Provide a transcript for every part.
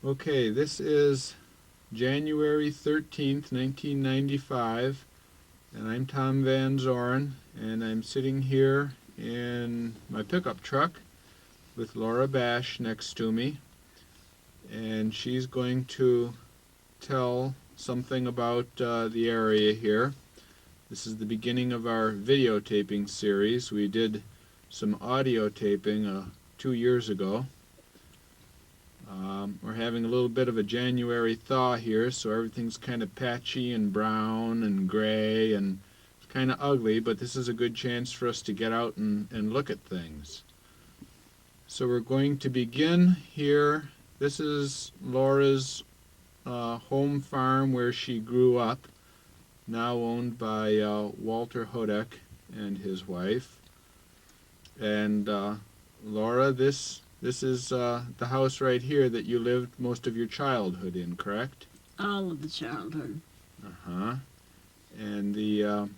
Okay, this is January 13th, 1995, and I'm Tom Van Zorn, and I'm sitting here in my pickup truck with Laura Basch next to me, and she's going to tell something about the area here. This is the beginning of our videotaping series. We did some audio taping 2 years ago. We're having a little bit of a January thaw here, so everything's kind of patchy and brown and gray and kind of ugly, but this is a good chance for us to get out and look at things. So we're going to begin here. This is Laura's home farm where she grew up, now owned by Walter Hodek and his wife. And Laura, this is the house right here that you lived most of your childhood in, correct? All of the childhood. Uh-huh. And the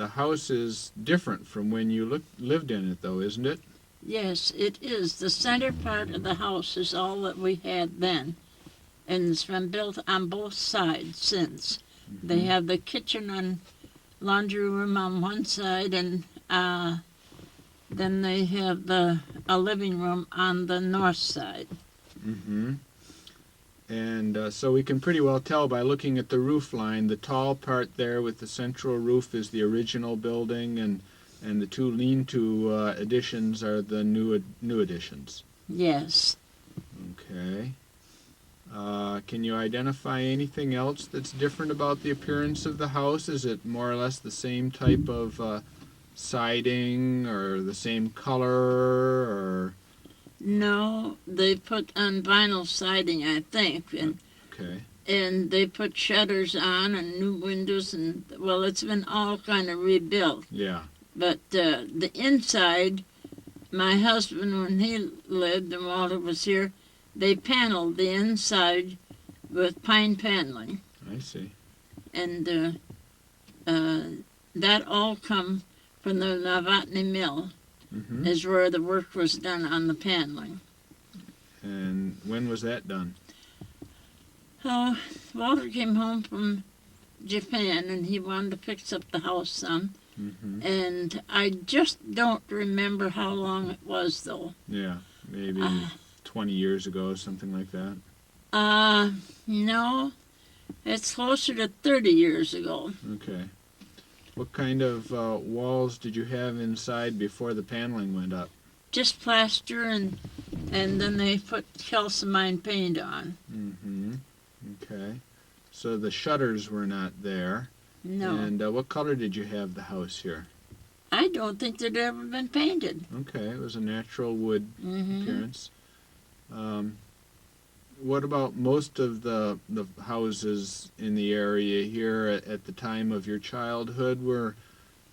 house is different from when you lived in it, though, isn't it? Yes, it is. The center part of the house is all that we had then. And it's been built on both sides since. Mm-hmm. They have the kitchen and laundry room on one side, and then they have a living room on the north side. Mm-hmm. And so we can pretty well tell by looking at the roof line, the tall part there with the central roof is the original building, and the two lean-to additions are the new additions. Yes. Okay. Can you identify anything else that's different about the appearance of the house? Is it more or less the same type of siding or the same color or... No, they put on vinyl siding, I think, Okay. and they put shutters on and new windows, and well, it's been all kind of rebuilt. Yeah. But the inside, my husband, when he lived and Walter was here, they paneled the inside with pine paneling, I see. and that all come from the Novotny mill. Mm-hmm. Is where the work was done on the paneling. And when was that done? Oh, Walter came home from Japan and he wanted to fix up the house some. Mm-hmm. And I just don't remember how long it was, though. Yeah, maybe 20 years ago, something like that. No, it's closer to 30 years ago. Okay. What kind of walls did you have inside before the paneling went up? Just plaster, and then they put calcimine paint on. Mm-hmm. Okay. So the shutters were not there. No. And what color did you have the house here? I don't think they'd ever been painted. Okay, it was a natural wood appearance. What about most of the houses in the area here at the time of your childhood? Were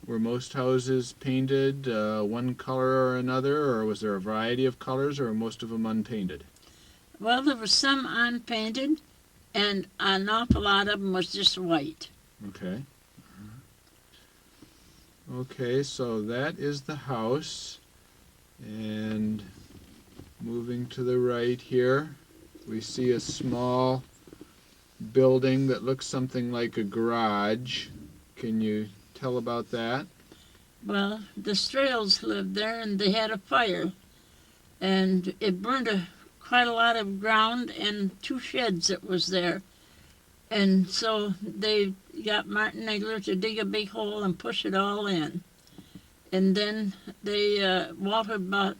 most houses painted one color or another, or was there a variety of colors, or were most of them unpainted? Well, there were some unpainted, and an awful lot of them was just white. Okay. Okay, so that is the house. And moving to the right here, we see a small building that looks something like a garage. Can you tell about that? Well, the Strales lived there, and they had a fire, and it burned quite a lot of ground and two sheds that was there. And so they got Martin Egler to dig a big hole and push it all in. And then Walter bought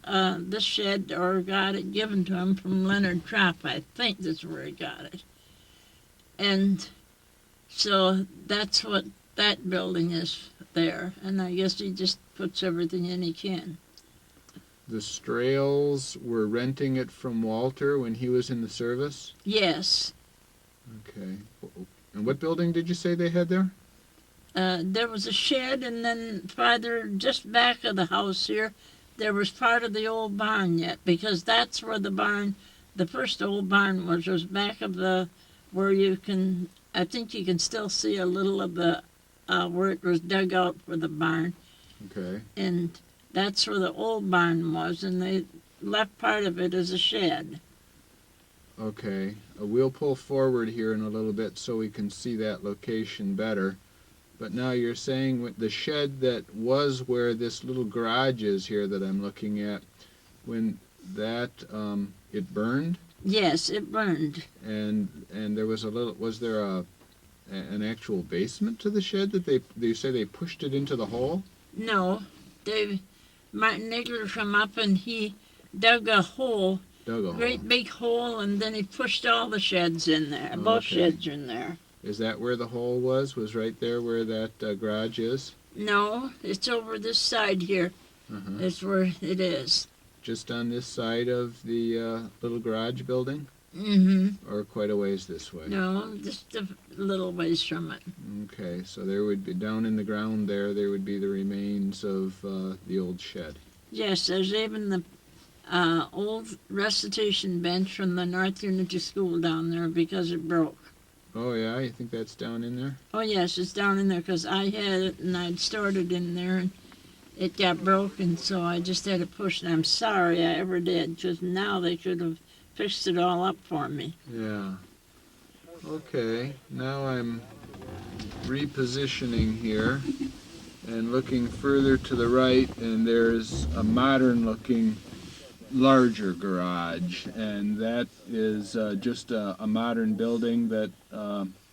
this shed, or got it given to him from Leonard Trapp. I think that's where he got it. And so that's what that building is there. And I guess he just puts everything in he can. The Strales were renting it from Walter when he was in the service? Yes. Okay. And what building did you say they had there? There was a shed, and then farther, just back of the house here, there was part of the old barn yet, because that's where the first old barn was back of where I think you can still see a little of the, where it was dug out for the barn. Okay. And that's where the old barn was, and they left part of it as a shed. Okay, we'll pull forward here in a little bit so we can see that location better. But now you're saying the shed that was where this little garage is here that I'm looking at, when that it burned, Yes, it burned. and there was was there an actual basement to the shed that they say they pushed it into the hole? No, they Martin Nagler come up and he dug a hole, Dug a hole. great big hole, and then he pushed all the sheds in there. Oh, Both okay. sheds are in there. Is that where the hole was? Was right there where that garage is? No, it's over this side here. Uh-huh. It's where it is. Just on this side of the little garage building? Mm-hmm. Or quite a ways this way? No, just a little ways from it. Okay, so there would be, down in the ground there would be the remains of the old shed. Yes, there's even the old recitation bench from the North Unity School down there because it broke. Oh yeah, you think that's down in there? Oh yes, it's down in there because I had it and I'd stored it in there and it got broken, so I just had to push it. I'm sorry I ever did, because now they could have fixed it all up for me. Yeah. Okay, now I'm repositioning here and looking further to the right, and there's a modern looking larger garage, and that is just a modern building that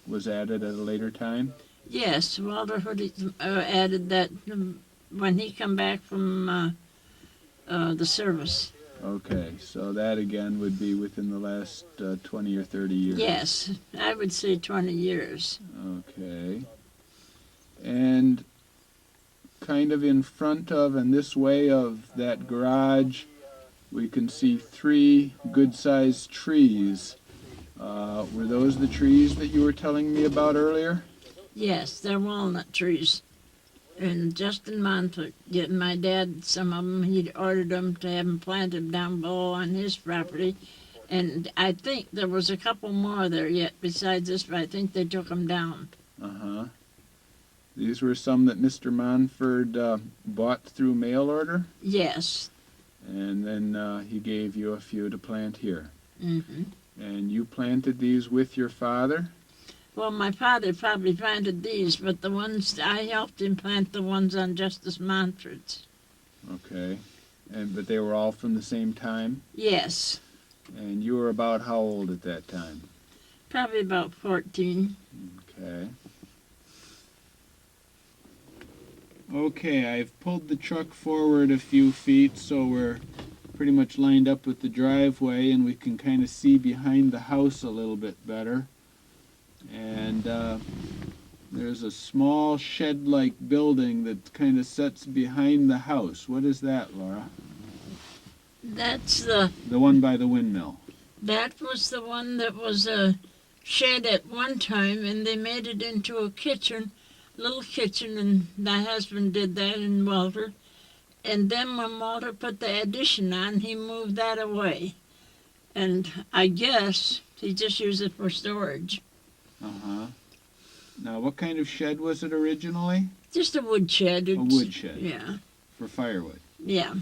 was added at a later time. Yes, Walter Hoodie added that when he come back from the service. Okay, so that again would be within the last 20 or 30 years. Yes, I would say 20 years. Okay. And kind of in front of and this way of that garage, we can see 3 good-sized trees. Were those the trees that you were telling me about earlier? Yes, they're walnut trees. And Justin Montfort, getting my dad some of them, he'd ordered them to have them planted down below on his property. And I think there was a couple more there yet besides this, but I think they took them down. Uh-huh. These were some that Mr. Monford bought through mail order? Yes. And then he gave you a few to plant here. Mm-hmm. And you planted these with your father? Well, my father probably planted these, but the ones I helped him plant the ones on Justice Montford's. Okay. But they were all from the same time? Yes. And you were about how old at that time? Probably about 14. Okay. Okay, I've pulled the truck forward a few feet so we're pretty much lined up with the driveway and we can kind of see behind the house a little bit better. And there's a small shed-like building that kind of sits behind the house. What is that, Laura? That's the one by the windmill. That was the one that was a shed at one time, and they made it into a kitchen, little kitchen, and my husband did that in Walter. And then when Walter put the addition on, he moved that away. And I guess he just used it for storage. Uh-huh. Now, what kind of shed was it originally? Just a wood shed. A wood shed. Yeah. For firewood. Yeah.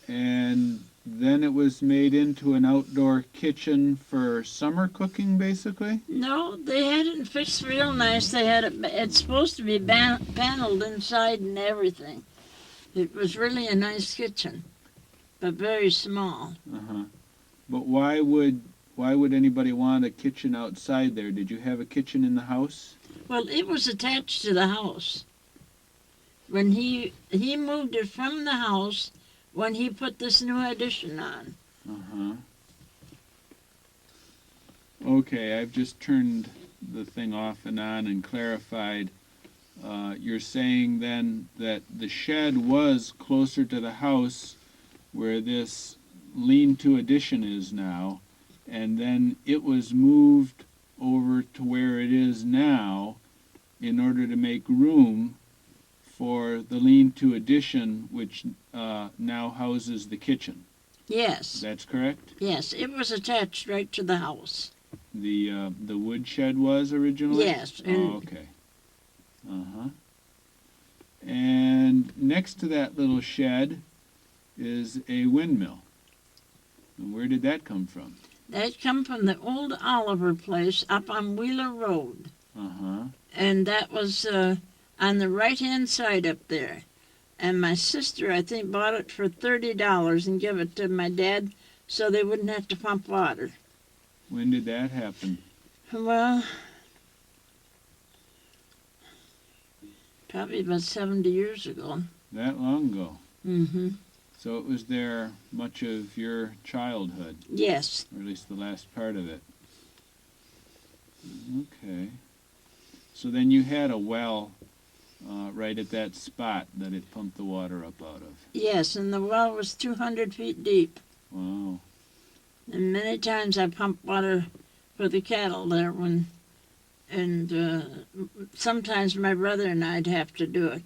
And then it was made into an outdoor kitchen for summer cooking, basically? No, they had it fixed real nice. They had it. It's supposed to be paneled inside and everything. It was really a nice kitchen, but very small. Uh-huh. But why would anybody want a kitchen outside there? Did you have a kitchen in the house? Well, it was attached to the house. When he moved it from the house when he put this new addition on. Uh-huh. Okay, I've just turned the thing off and on and clarified. You're saying then that the shed was closer to the house where this lean-to addition is now, and then it was moved over to where it is now in order to make room for the lean-to addition, which now houses the kitchen. Yes. That's correct? Yes, it was attached right to the house. The wood shed was originally? Yes. Oh, okay. Uh-huh. And next to that little shed is a windmill. And where did that come from? That come from the old Oliver place up on Wheeler Road. Uh-huh. And that was on the right-hand side up there. And my sister, I think, bought it for $30 and gave it to my dad so they wouldn't have to pump water. When did that happen? Well, probably about 70 years ago. That long ago. Mm-hmm. So it was there much of your childhood, Yes. or at least the last part of it. Okay. So then you had a well right at that spot that it pumped the water up out of. Yes, and the well was 200 feet deep. Wow. And many times I pumped water for the cattle there and sometimes my brother and I'd have to do it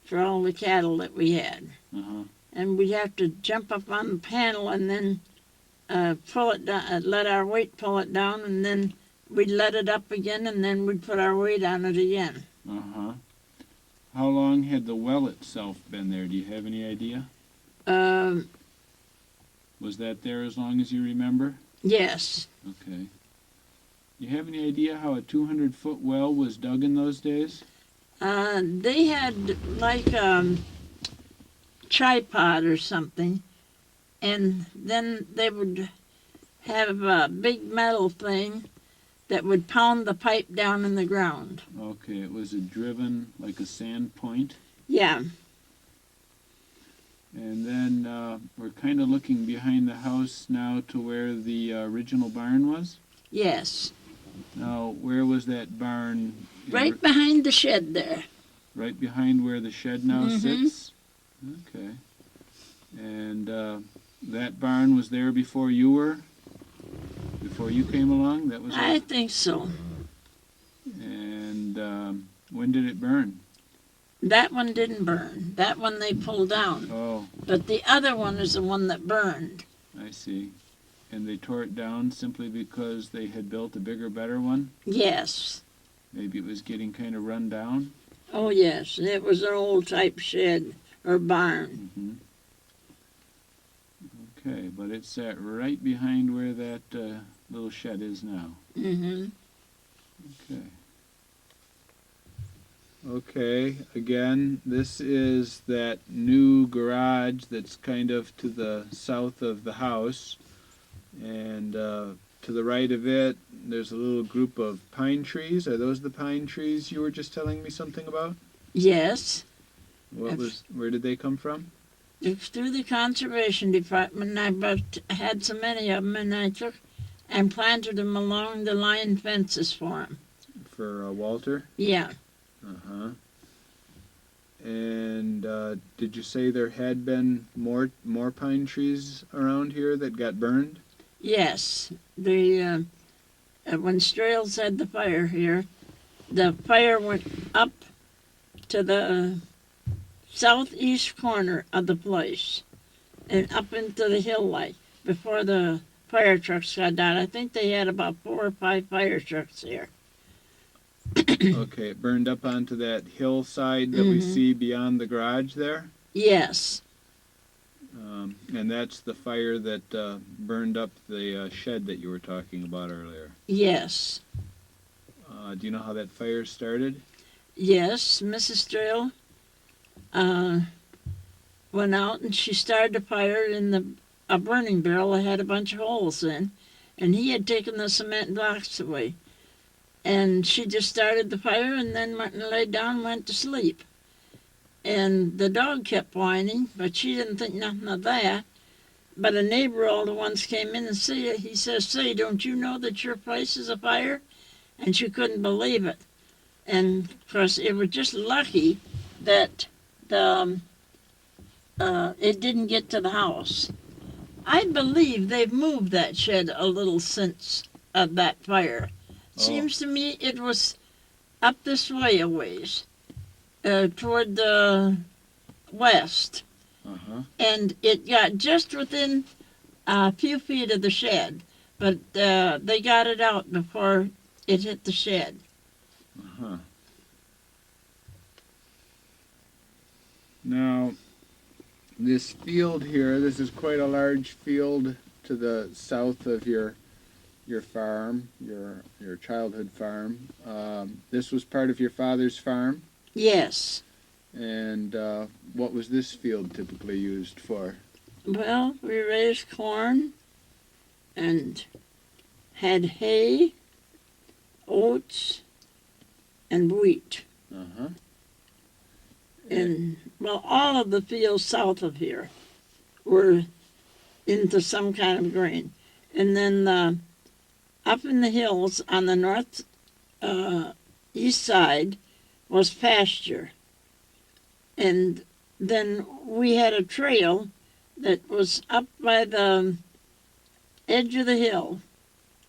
for all the cattle that we had. Uh-huh. And we'd have to jump up on the panel and then pull it down, let our weight pull it down, and then we'd let it up again, and then we'd put our weight on it again. Uh-huh. How long had the well itself been there? Do you have any idea? Was that there as long as you remember? Yes. Okay. You have any idea how a 200-foot well was dug in those days? They had like tripod or something, and then they would have a big metal thing that would pound the pipe down in the ground. Okay, it was a driven, like a sand point. Yeah. And then we're kind of looking behind the house now to where the original barn was. Yes. Now, where was that barn? Right behind the shed there. Right behind where the shed now sits? Okay. And that barn was there before you were? Before you came along? That was I it? think so. And when did it burn? That one didn't burn. That one they pulled down. Oh, But the other one is the one that burned. I see. And they tore it down simply because they had built a bigger, better one? Yes. Maybe it was getting kind of run down? Oh, yes. It was an old type shed or barn. Mm-hmm. Okay, but it sat right behind where that little shed is now. Mm-hmm. Okay. Okay, again, this is that new garage that's kind of to the south of the house. And to the right of it, there's a little group of pine trees. Are those the pine trees you were just telling me something about? Yes. Where did they come from? It's through the conservation department. I had so many of them, and I took and planted them along the line fences for them. For Walter? Yeah. Uh-huh. And did you say there had been more pine trees around here that got burned? Yes. The when Strales had the fire here, the fire went up to the southeast corner of the place and up into the hill like before the fire trucks got down. I think they had about 4 or 5 fire trucks here. Okay, it burned up onto that hillside that we see beyond the garage there? Yes. And that's the fire that burned up the shed that you were talking about earlier. Yes. Do you know how that fire started? Yes, Mrs. Strale went out and she started a fire in a burning barrel that had a bunch of holes in, and he had taken the cement blocks away. And she just started the fire and then went and laid down and went to sleep. And the dog kept whining, but she didn't think nothing of that. But a neighbor all at once came in and he says, "Say, don't you know that your place is afire?" And she couldn't believe it. And of course, it was just lucky that it didn't get to the house. I believe they've moved that shed a little since that fire. Seems to me it was up this way a ways, toward the west. Uh-huh. And it got just within a few feet of the shed, but they got it out before it hit the shed. Uh-huh. Now, this field here, this is quite a large field to the south of your farm, your childhood farm. This was part of your father's farm, Yes. and what was this field typically used for? Well, we raised corn and had hay, oats, and wheat. Uh-huh. And, well, all of the fields south of here were into some kind of grain. And then up in the hills on the north east side was pasture. And then we had a trail that was up by the edge of the hill.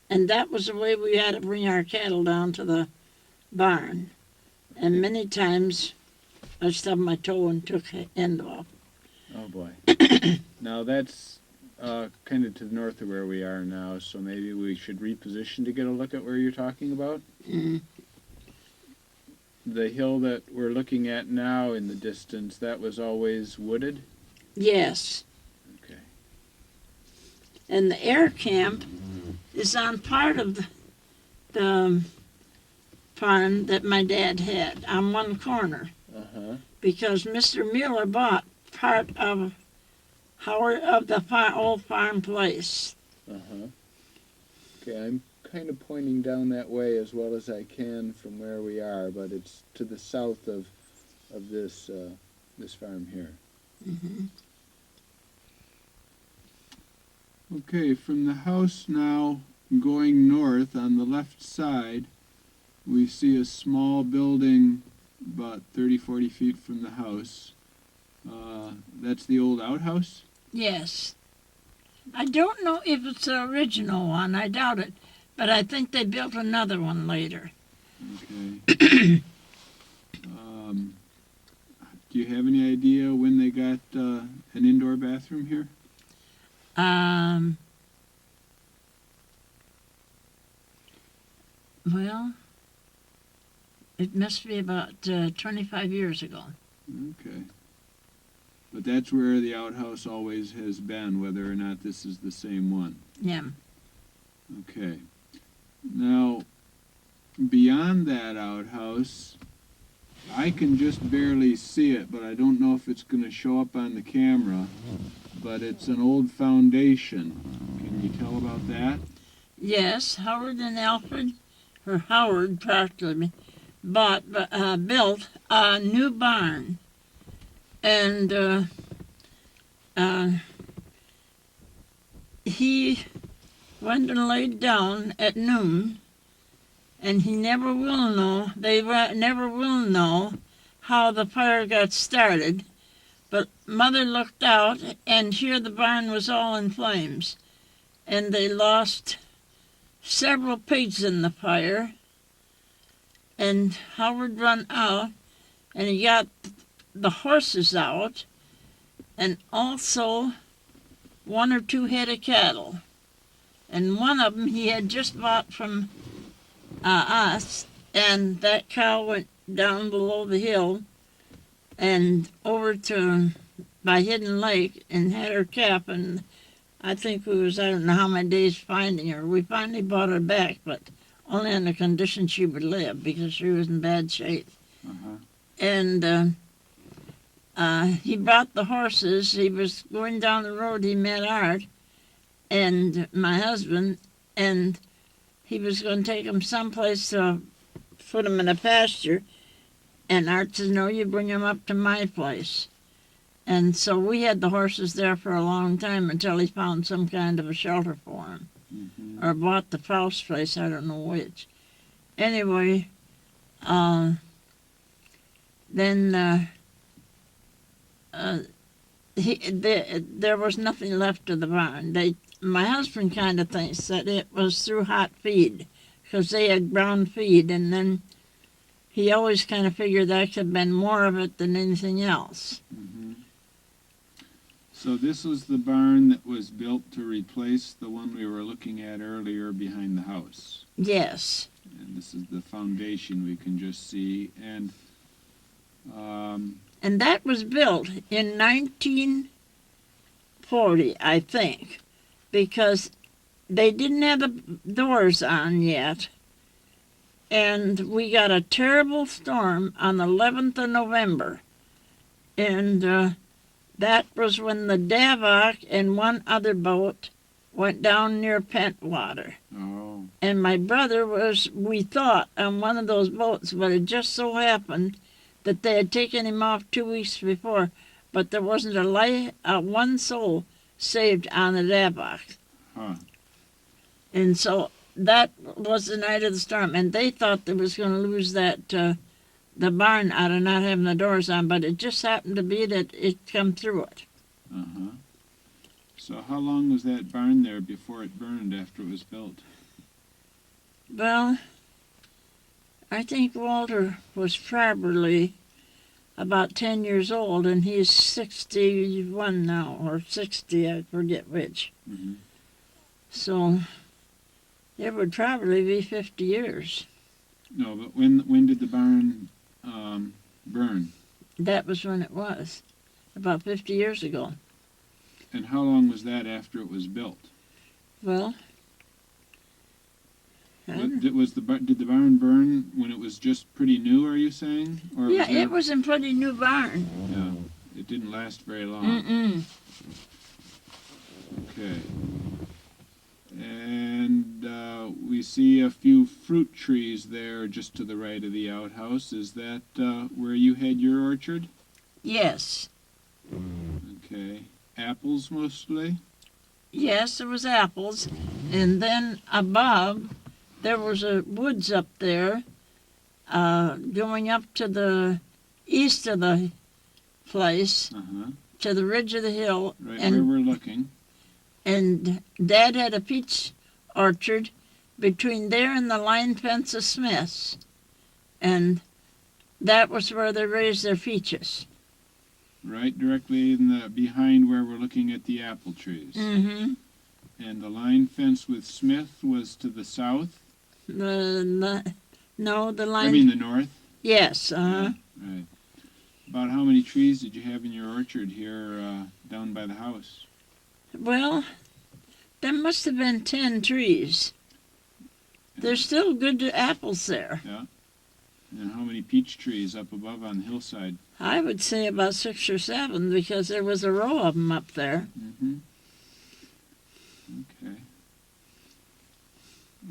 And that was the way we had to bring our cattle down to the barn. And many times I stubbed my toe and took the end off. Oh boy. Now that's kind of to the north of where we are now, so maybe we should reposition to get a look at where you're talking about. Mm. The hill that we're looking at now in the distance, that was always wooded? Yes. Okay. And the air camp is on part of the farm that my dad had on one corner, Uh-huh. because Mr. Mueller bought part of the old farm place. Uh-huh. Okay, I'm kind of pointing down that way as well as I can from where we are, but it's to the south of this this farm here. Mm-hmm. Okay, from the house now going north on the left side, we see a small building about 30-40 feet from the house. That's the old outhouse? Yes. I don't know if it's the original one. I doubt it. But I think they built another one later. Okay. Do you have any idea when they got an indoor bathroom here? Well, it must be about 25 years ago. Okay. But that's where the outhouse always has been, whether or not this is the same one. Yeah. Okay. Now, beyond that outhouse, I can just barely see it, but I don't know if it's going to show up on the camera, but it's an old foundation. Can you tell about that? Yes, Howard and Alfred, or Howard practically, built a new barn. And he went and laid down at noon, and he never will know, never will know how the fire got started. But Mother looked out, and here the barn was all in flames. And they lost several pigs in the fire. And Howard run out, and he got the horses out, and also one or two head of cattle. And one of them he had just bought from us, and that cow went down below the hill and over to by Hidden Lake and had her calf, and I think we was, I don't know how many days finding her. We finally bought her back, but only on the condition she would live, because she was in bad shape. Uh-huh. And he brought the horses. He was going down the road. He met Art and my husband, and he was going to take them someplace to put them in a pasture. And Art says, no, you bring them up to my place. And so we had the horses there for a long time until he found some kind of a shelter for them. Mm-hmm. Or bought the Faust place, I don't know which. Anyway, then there was nothing left of the barn. My husband kind of thinks that it was through hot feed, because they had ground feed, and then he always kind of figured there could have been more of it than anything else. Mm-hmm. So this was the barn that was built to replace the one we were looking at earlier behind the house. Yes. And this is the foundation we can just see. And that was built in 1940, I think. because they didn't have the doors on yet. And we got a terrible storm on the 11th of November. And that was when the Davok and one other boat went down near Pentwater. Oh. And my brother was, we thought, on one of those boats, but it just so happened that they had taken him off 2 weeks before, but there wasn't one soul saved on the Davok. Huh. And so that was the night of the storm, and they thought they was going to lose that the barn out of not having the doors on, but it just happened to be that it come through it. Uh-huh. So how long was that barn there before it burned after it was built? Well, I think Walter was probably about 10 years old, and he's 61 now, or 60, I forget which. Mm-hmm. So it would probably be 50 years. No, but when did the barn burn? That was when it was, about 50 years ago. And how long was that after it was built? Well, Did the barn burn when it was just pretty new, are you saying? Or yeah, it was a pretty new barn. Yeah, it didn't last very long. Mm-mm. Okay. And we see a few fruit trees there just to the right of the outhouse. Is that where you had your orchard? Yes. Okay. Apples mostly? Yes, there was apples. And then above, there was a woods up there going up to the east of the place, Uh-huh. to the ridge of the hill. Right and where we're looking. And Dad had a peach orchard between there and the line fence of Smith's. And that was where they raised their peaches. Right directly behind where we're looking at the apple trees. Mm-hmm. And the line fence with Smith was to the south? The line... I mean the north? Yes, uh-huh. Yeah, right. About how many trees did you have in your orchard here down by the house? Well, there must have been 10 trees. There's still good apples there. Yeah. And how many peach trees up above on the hillside? I would say about 6 or 7 because there was a row of them up there. Mm-hmm. Okay.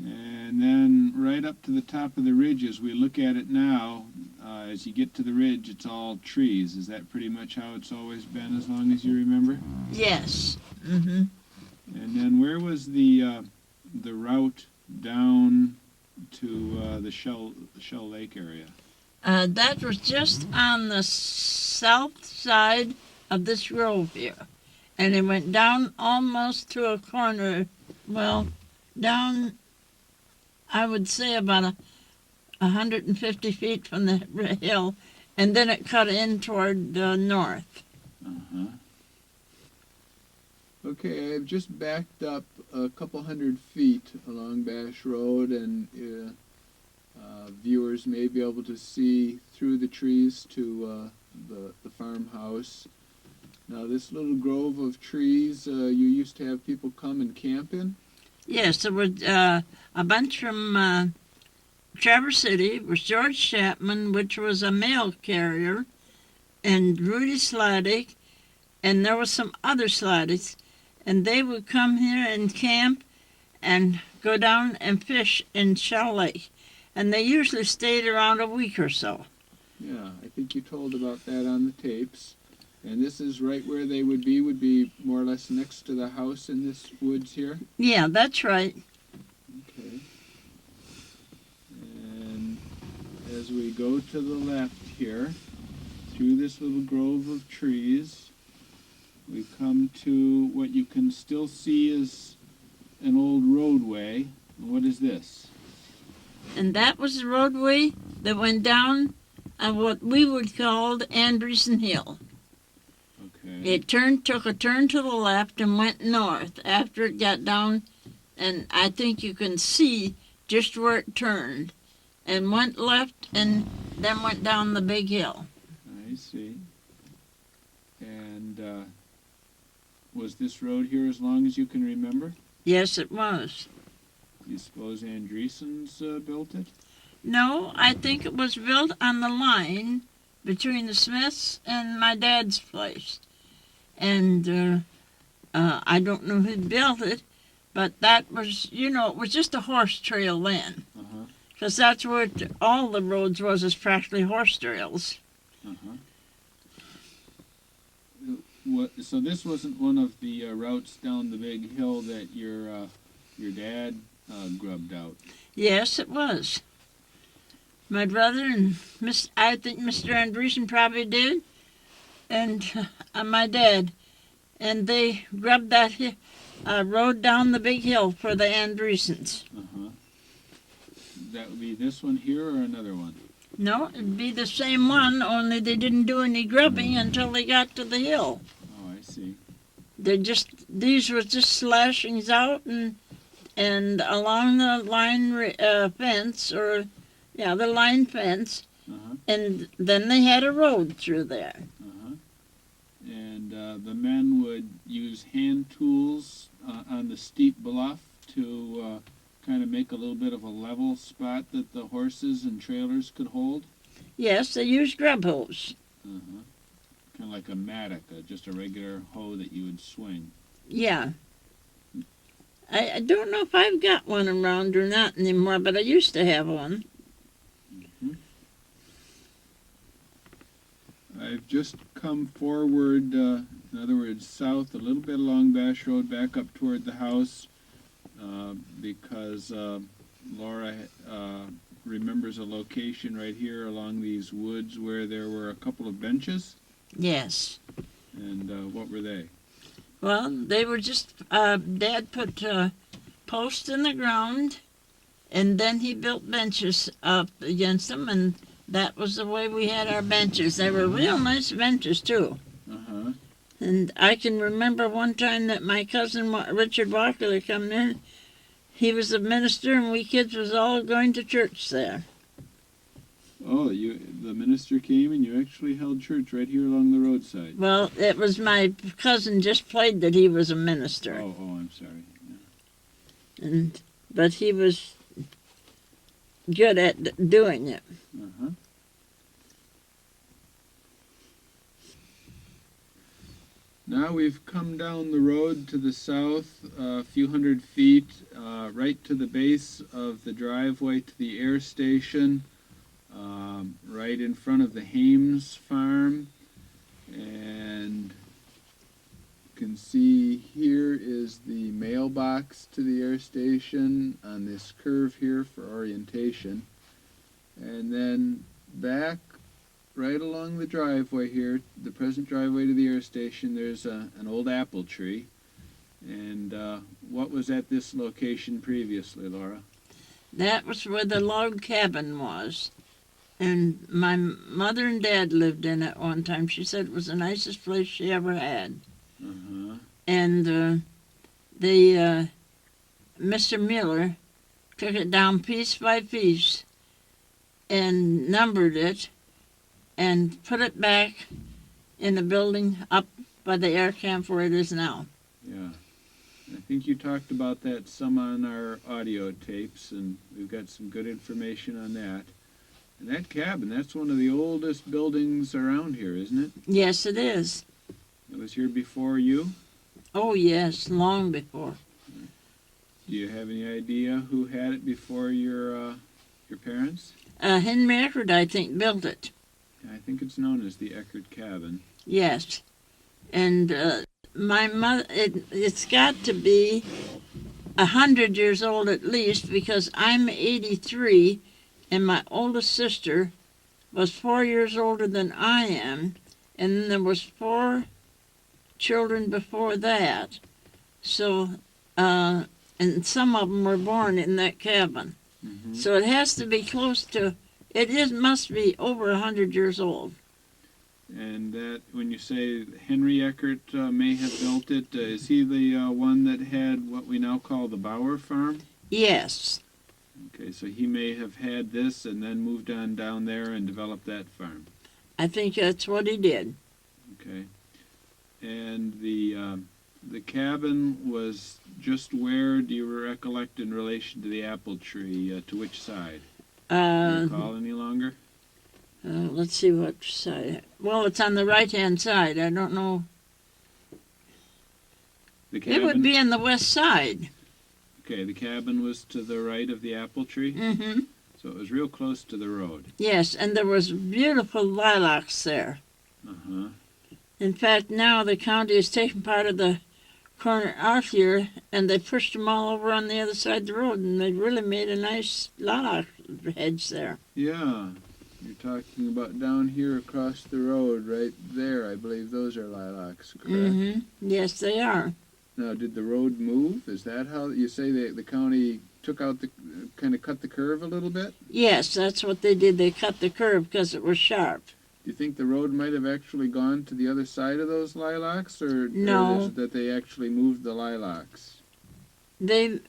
And then right up to the top of the ridge, as we look at it now, as you get to the ridge, it's all trees. Is that pretty much how it's always been as long as you remember? Yes. Mm-hmm. And then where was the route down to the Shell Lake area? That was just on the south side of this grove here. And it went down almost to a corner, well, down, I would say about 150 feet from the hill, and then it cut in toward the north. Uh-huh. Okay, I've just backed up a couple hundred feet along Basch Road, and viewers may be able to see through the trees to the farmhouse. Now, this little grove of trees, you used to have people come and camp in? Yes, there was a bunch from Traverse City. It was George Chapman, which was a mail carrier, and Rudy Sladek, and there was some other Sladeks, and they would come here and camp and go down and fish in Shell Lake. And they usually stayed around a week or so. Yeah, I think you told about that on the tapes. And this is right where they would be more or less next to the house in this woods here? Yeah, that's right. Okay. And as we go to the left here, through this little grove of trees, we come to what you can still see is an old roadway. What is this? And that was the roadway that went down what we would call Andreessen Hill. Okay. It took a turn to the left and went north after it got down, and I think you can see just where it turned, and went left and then went down the big hill. I see. And Was this road here as long as you can remember? Yes, it was. You suppose Andreessen's built it? No, I think it was built on the line between the Smiths and my dad's place. And I don't know who built it, but that was, it was just a horse trail then. Uh-huh. Because that's what all the roads was practically horse trails. Uh-huh. So this wasn't one of the routes down the big hill that your dad grubbed out? Yes, it was. My brother and I think Mr. Andreessen probably did, and my dad. And they grubbed that road down the big hill for the Andreessens. Uh-huh. That would be this one here or another one? No, it'd be the same one, only they didn't do any grubbing until they got to the hill. Oh, I see. These were just slashings out and along the line fence, the line fence, Uh-huh. and then they had a road through there. Uh-huh. And the men would use hand tools on the steep bluff to kind of make a little bit of a level spot that the horses and trailers could hold? Yes, they used grub hoes. Uh-huh. Kind of like a mattock, just a regular hoe that you would swing. Yeah. I don't know if I've got one around or not anymore, but I used to have one. Mm-hmm. I've just come forward, in other words, south a little bit along Basch Road, back up toward the house, because Laura remembers a location right here along these woods where there were a couple of benches. Yes. And what were they? Well, they were just, Dad put posts in the ground, and then he built benches up against them, and that was the way we had our benches. They were real nice benches, too. Uh-huh. And I can remember one time that my cousin Richard Walker come in. He was a minister, and we kids was all going to church there. Oh, the minister came and you actually held church right here along the roadside. Well, it was my cousin just played that he was a minister. Oh, I'm sorry. Yeah. But he was good at doing it. Uh-huh. Now we've come down the road to the south a few hundred feet, right to the base of the driveway to the air station, right in front of the Hames farm. And you can see here is the mailbox to the air station on this curve here for orientation. And then back right along the driveway here, the present driveway to the air station, there's an old apple tree. And what was at this location previously, Laura? That was where the log cabin was. And my mother and dad lived in it one time. She said it was the nicest place she ever had. Uh-huh. And Mr. Miller took it down piece by piece and numbered it and put it back in the building up by the air camp where it is now. Yeah. I think you talked about that some on our audio tapes, and we've got some good information on that. And that cabin, that's one of the oldest buildings around here, isn't it? Yes, it is. It was here before you? Oh, yes, long before. Do you have any idea who had it before your parents? Henry Eckert, I think, built it. I think it's known as the Eckert cabin. Yes. And my mother, it's got to be 100 years old at least, because I'm 83, and my oldest sister was 4 years older than I am, and then there was 4 children before that. So, and some of them were born in that cabin. Mm-hmm. So it has to be close to, must be over 100 years old. And that, when you say Henry Eckert may have built it, is he the one that had what we now call the Bauer farm? Yes. Okay, so he may have had this and then moved on down there and developed that farm. I think that's what he did. Okay. And the the cabin was just where, do you recollect, in relation to the apple tree? To which side? Do you recall any longer? Let's see what side. Well, it's on the right-hand side. I don't know. The cabin? It would be on the west side. Okay, the cabin was to the right of the apple tree? Mm-hmm. So it was real close to the road. Yes, and there was beautiful lilacs there. Uh-huh. In fact, now the county has taken part of the corner out here, and they pushed them all over on the other side of the road, and they really made a nice lilac hedge there. Yeah. You're talking about down here across the road, right there. I believe those are lilacs, correct? Mm-hmm. Yes, they are. Now, did the road move? Is that how you say the county took out kind of cut the curve a little bit? Yes, that's what they did. They cut the curve because it was sharp. Do you think the road might have actually gone to the other side of those lilacs, or No. is it that they actually moved the lilacs? They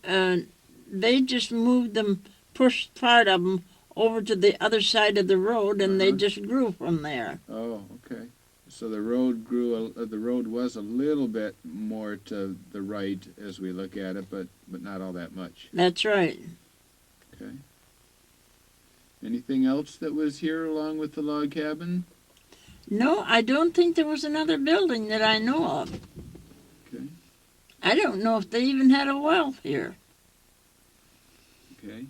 just moved them, pushed part of them over to the other side of the road, and they just grew from there. Oh, okay. So the road the road was a little bit more to the right as we look at it, but not all that much. That's right. Okay. Anything else that was here along with the log cabin? No, I don't think there was another building that I know of. Okay. I don't know if they even had a well here. Okay.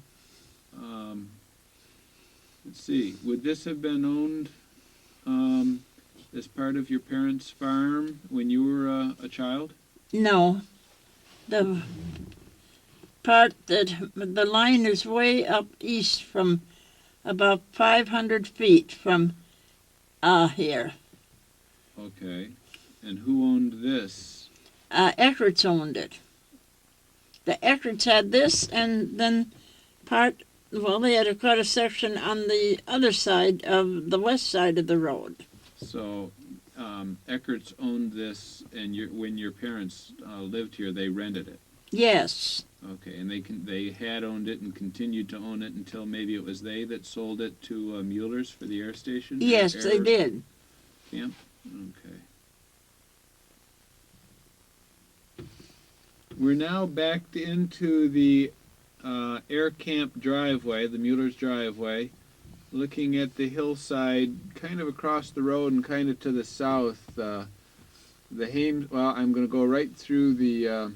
Let's see. Would this have been owned as part of your parents' farm when you were a child? No. The part that the line is way up east from about 500 feet from here. Okay. And who owned this? Eckerts owned it. The Eckerts had this, and then they had quite a section on the other side of the west side of the road. So, Eckerts owned this, and when your parents lived here, they rented it. Yes. Okay, and they had owned it and continued to own it until maybe it was they that sold it to Mueller's for the air station? Yes, they did. Camp? Okay. We're now backed into the air camp driveway, the Mueller's driveway, looking at the hillside kind of across the road and kind of to the south. I'm going to go right through the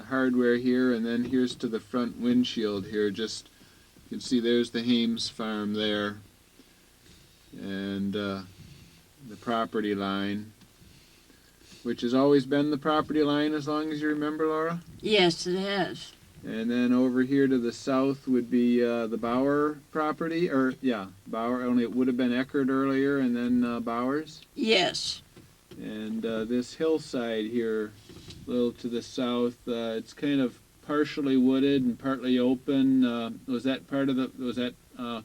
hardware here, and then here's to the front windshield here. Just, you can see there's the Hames farm there, and the property line, which has always been the property line as long as you remember, Laura. Yes, it has. And then over here to the south would be the Bauer property, Bauer, only it would have been Eckert earlier, and then Bowers. Yes. And this hillside here, a little to the south, it's kind of partially wooded and partly open. Was that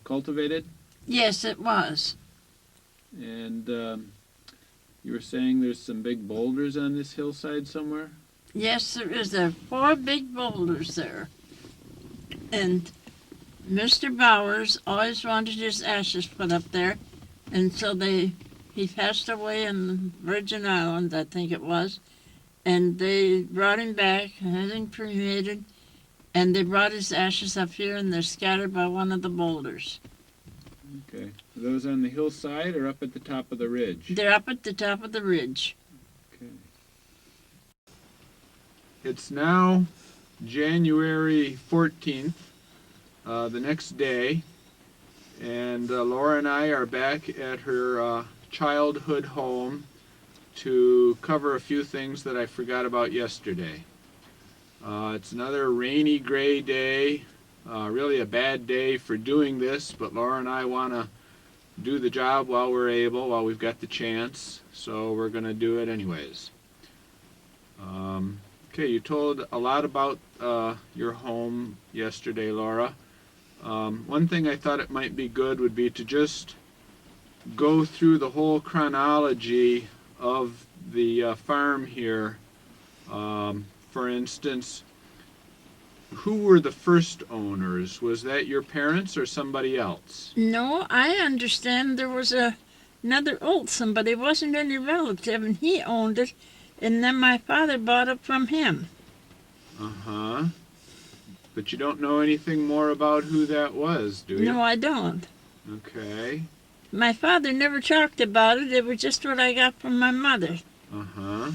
cultivated? Yes, it was. And you were saying there's some big boulders on this hillside somewhere? Yes, there is. There are 4 big boulders there. And Mr. Bowers always wanted his ashes put up there, and so he passed away in the Virgin Islands, I think it was, and they brought him back, had him cremated, and they brought his ashes up here, and they're scattered by one of the boulders. Okay. Are those on the hillside or up at the top of the ridge? They're up at the top of the ridge. Okay. It's now January 14th, the next day, and Laura and I are back at her childhood home to cover a few things that I forgot about yesterday. It's another rainy, gray day, really a bad day for doing this, but Laura and I want to do the job while we've got the chance, so we're going to do it anyways. Okay, you told a lot about your home yesterday, Laura. One thing I thought it might be good would be to just go through the whole chronology of the farm here. For instance, who were the first owners? Was that your parents or somebody else? No, I understand there was another Olson, but he wasn't any relative, and he owned it. and then my father bought it from him. Uh-huh. But you don't know anything more about who that was, do you? No, I don't. Okay. My father never talked about it. It was just what I got from my mother. Uh-huh.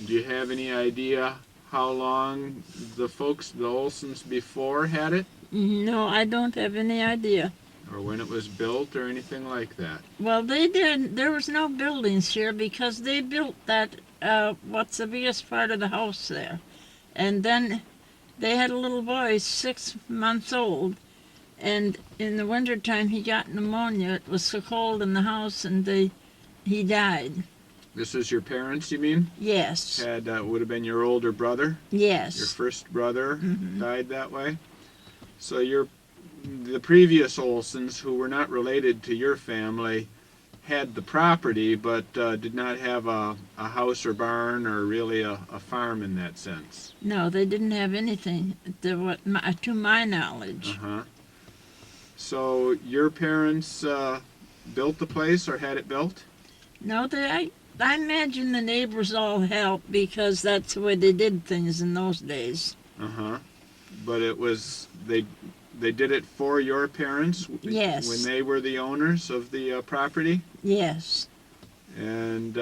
Do you have any idea how long the Olsons before had it? No, I don't have any idea. Or when it was built or anything like that? Well, they did. There was no buildings here because they built that, what's the biggest part of the house there. And then they had a little boy, 6 months old, and in the wintertime he got pneumonia. It was so cold in the house, and he died. This is your parents, you mean? Yes. Had would have been your older brother? Yes. Your first brother Mhm. died that way? So the previous Olsons, who were not related to your family, had the property but did not have a house or barn or really a farm in that sense. No, they didn't have anything to my knowledge. Uh-huh. So your parents built the place or had it built? No, I imagine the neighbors all helped because that's the way they did things in those days. Uh-huh. But it was they did it for your parents Yes. when they were the owners of the property? Yes. And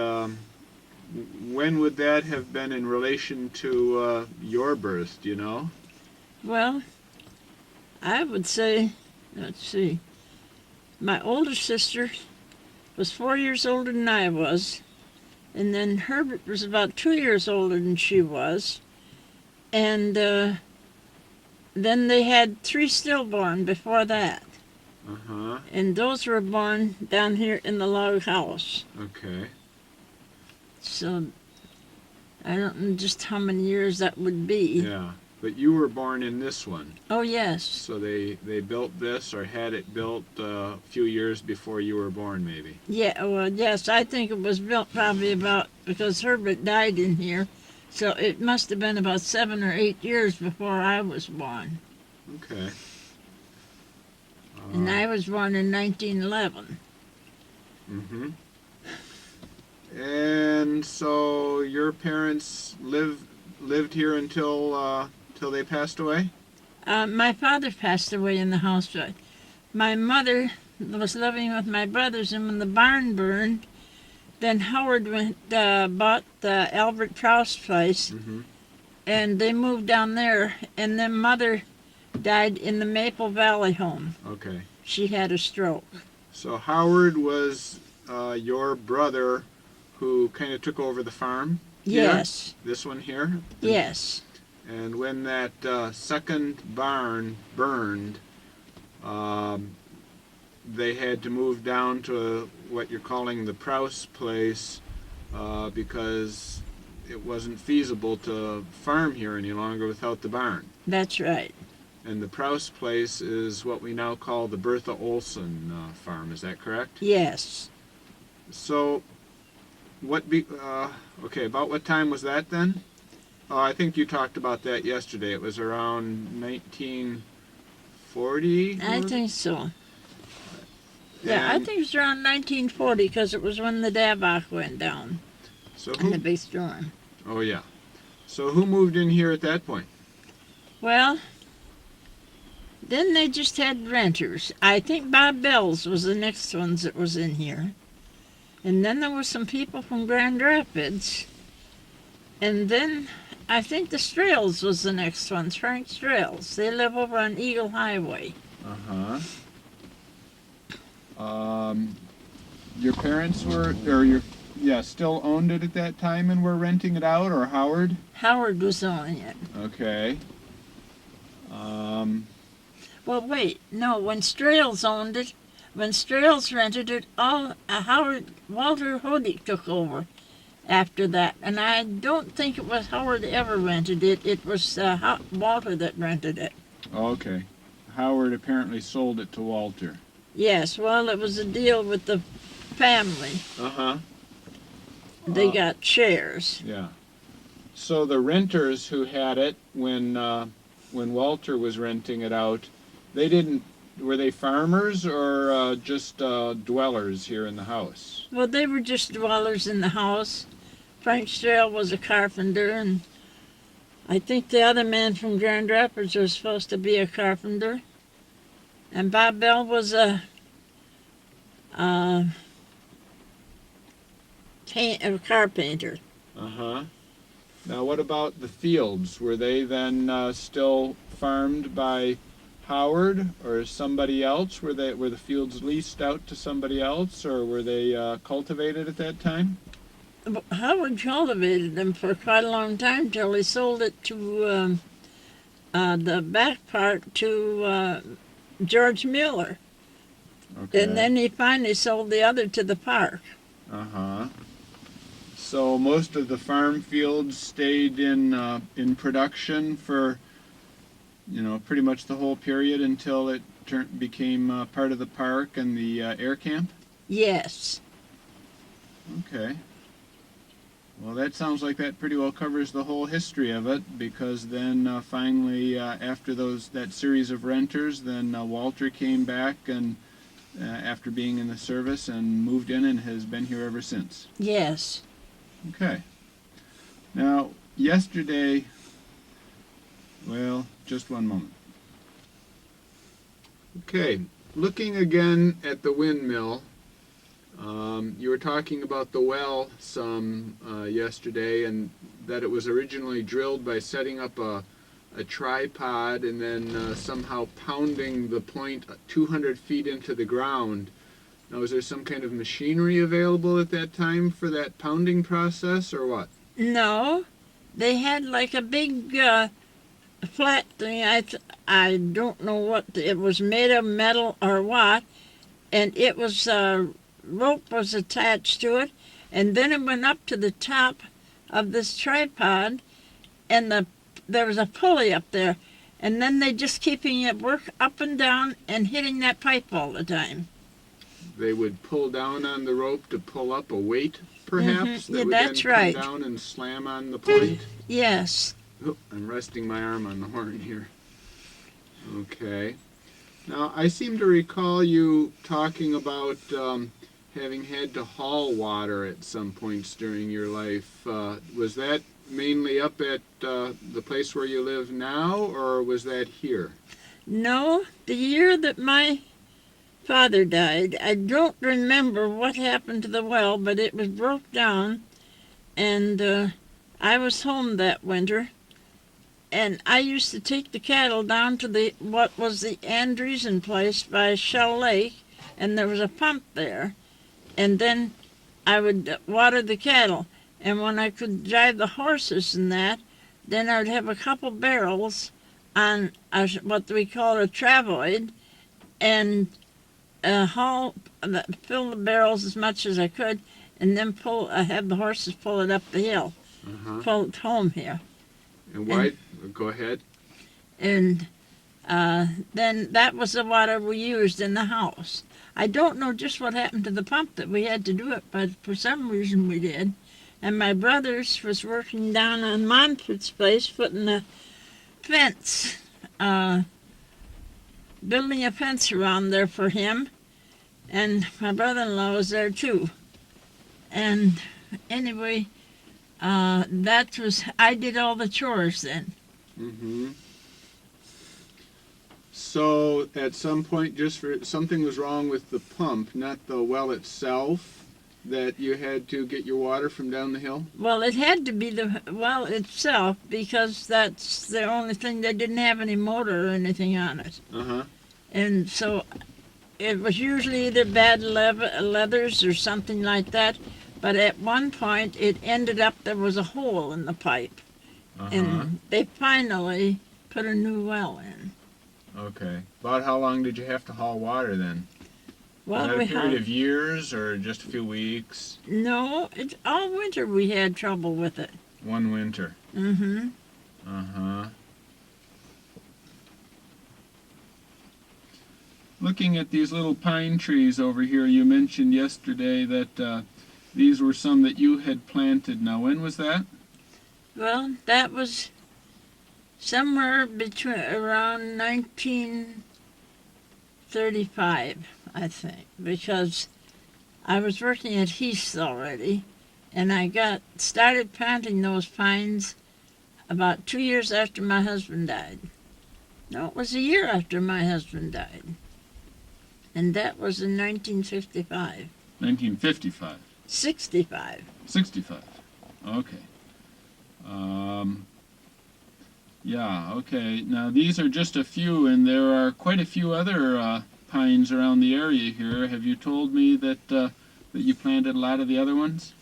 when would that have been in relation to your birth, do you know? Well, I would say, let's see, my older sister was 4 years older than I was, and then Herbert was about 2 years older than she was, and then they had 3 stillborn before that, Uh-huh. and those were born down here in the log house. Okay. So I don't know just how many years that would be. Yeah. But you were born in this one. Oh, yes. So they built this or had it built a few years before you were born, maybe. Yeah, well, yes, I think it was built probably because Herbert died in here, so it must have been about 7 or 8 years before I was born. Okay. And I was born in 1911. Mm-hmm. And so your parents lived here until they passed away? My father passed away in the house. My mother was living with my brothers, and when the barn burned, then Howard bought the Albert Proust place, Mm-hmm. and they moved down there, and then Mother died in the Maple Valley home. Okay. She had a stroke. So Howard was your brother who kind of took over the farm? Here? Yes. This one here? Yes. And when that second barn burned, they had to move down to what you're calling the Prouse place because it wasn't feasible to farm here any longer without the barn. That's right. And the Prouse place is what we now call the Bertha Olson farm. Is that correct? Yes. So, about what time was that then? Oh, I think you talked about that yesterday. It was around 1940? I think so. Yeah, I think it was around 1940 because it was when the Dabach went down So in the big storm. Oh, yeah. So who moved in here at that point? Well, then they just had renters. I think Bob Bell's was the next ones that was in here. And then there were some people from Grand Rapids. And then I think the Strales was the next ones, Frank Strales. They live over on Eagle Highway. Uh-huh. Your parents still owned it at that time and were renting it out, or Howard? Howard was owning it. Okay. Well, wait, no, when Strales owned it, when Strales rented it, Walter Hodick took over after that. And I don't think it was Howard ever rented it. It was Walter that rented it. Okay. Howard apparently sold it to Walter. Yes, well, it was a deal with the family. Uh-huh. They got shares. Yeah. So the renters who had it when Walter was renting it out, they didn't were they farmers or just dwellers here in the house? Well, they were just dwellers in the house. Frank Strail was a carpenter, and I think the other man from Grand Rapids was supposed to be a carpenter. And Bob Bell was a car painter. Uh-huh. Now, what about the fields? Were they then still farmed by Howard or somebody else? Were the fields leased out to somebody else, or were they cultivated at that time? Howard cultivated them for quite a long time till he sold it to the back part to George Mueller. Okay. And then he finally sold the other to the park. Uh-huh. So most of the farm fields stayed in production for, pretty much the whole period until it became part of the park and the air camp? Yes. Okay. Well, that sounds like that pretty well covers the whole history of it, because then finally, after that series of renters, then Walter came back and after being in the service and moved in and has been here ever since. Yes. Okay. Now, yesterday, well, just one moment. Okay, looking again at the windmill, you were talking about the well some yesterday, and that it was originally drilled by setting up a tripod and then somehow pounding the point 200 feet into the ground. Now, is there some kind of machinery available at that time for that pounding process, or what? No, they had like a big flat thing. I don't know what it was made of, metal or what, and it was rope was attached to it, and then it went up to the top of this tripod, and there was a pulley up there, and then they just keeping it work up and down and hitting that pipe all the time. They would pull down on the rope to pull up a weight, perhaps, Yeah, that would that's then right. come down and slam on the point? Yes. Oh, I'm resting my arm on the horn here. Okay. Now, I seem to recall you talking about having had to haul water at some points during your life. Was that mainly up at the place where you live now, or was that here? No, the year that my father died, I don't remember what happened to the well, but it was broke down, and I was home that winter, and I used to take the cattle down to what was the Andreessen place by Shell Lake, and there was a pump there, and then I would water the cattle, and when I could drive the horses and that, then I would have a couple barrels on what we call a travoid, and fill the barrels as much as I could, and then have the horses pull it up the hill, pull it home here. And why? Go ahead. And then that was the water we used in the house. I don't know just what happened to the pump that we had to do it, but for some reason we did. And my brothers was working down on Montford's place, putting a fence, building a fence around there for him, and my brother-in-law was there too. And anyway, I did all the chores then. Mm-hmm. So at some point, something was wrong with the pump, not the well itself, that you had to get your water from down the hill? Well, it had to be the well itself, because that's the only thing that didn't have any motor or anything on it. Uh-huh. And so it was usually either bad leathers or something like that, but at one point it ended up there was a hole in the pipe. Uh-huh. And they finally put a new well in. Okay. About how long did you have to haul water then? Well, was that a period of years or just a few weeks? No, all winter we had trouble with it. One winter. Mm-hmm. Uh-huh. Looking at these little pine trees over here, you mentioned yesterday that these were some that you had planted. Now, when was that? Well, that was somewhere around 19 35, I think, because I was working at Heath already, and I got started planting those pines about 2 years after my husband died. No, it was a year after my husband died. And that was in 1955. 1955. 65. 65. Okay. Yeah, okay. Now, these are just a few, and there are quite a few other pines around the area here. Have you told me that you planted a lot of the other ones?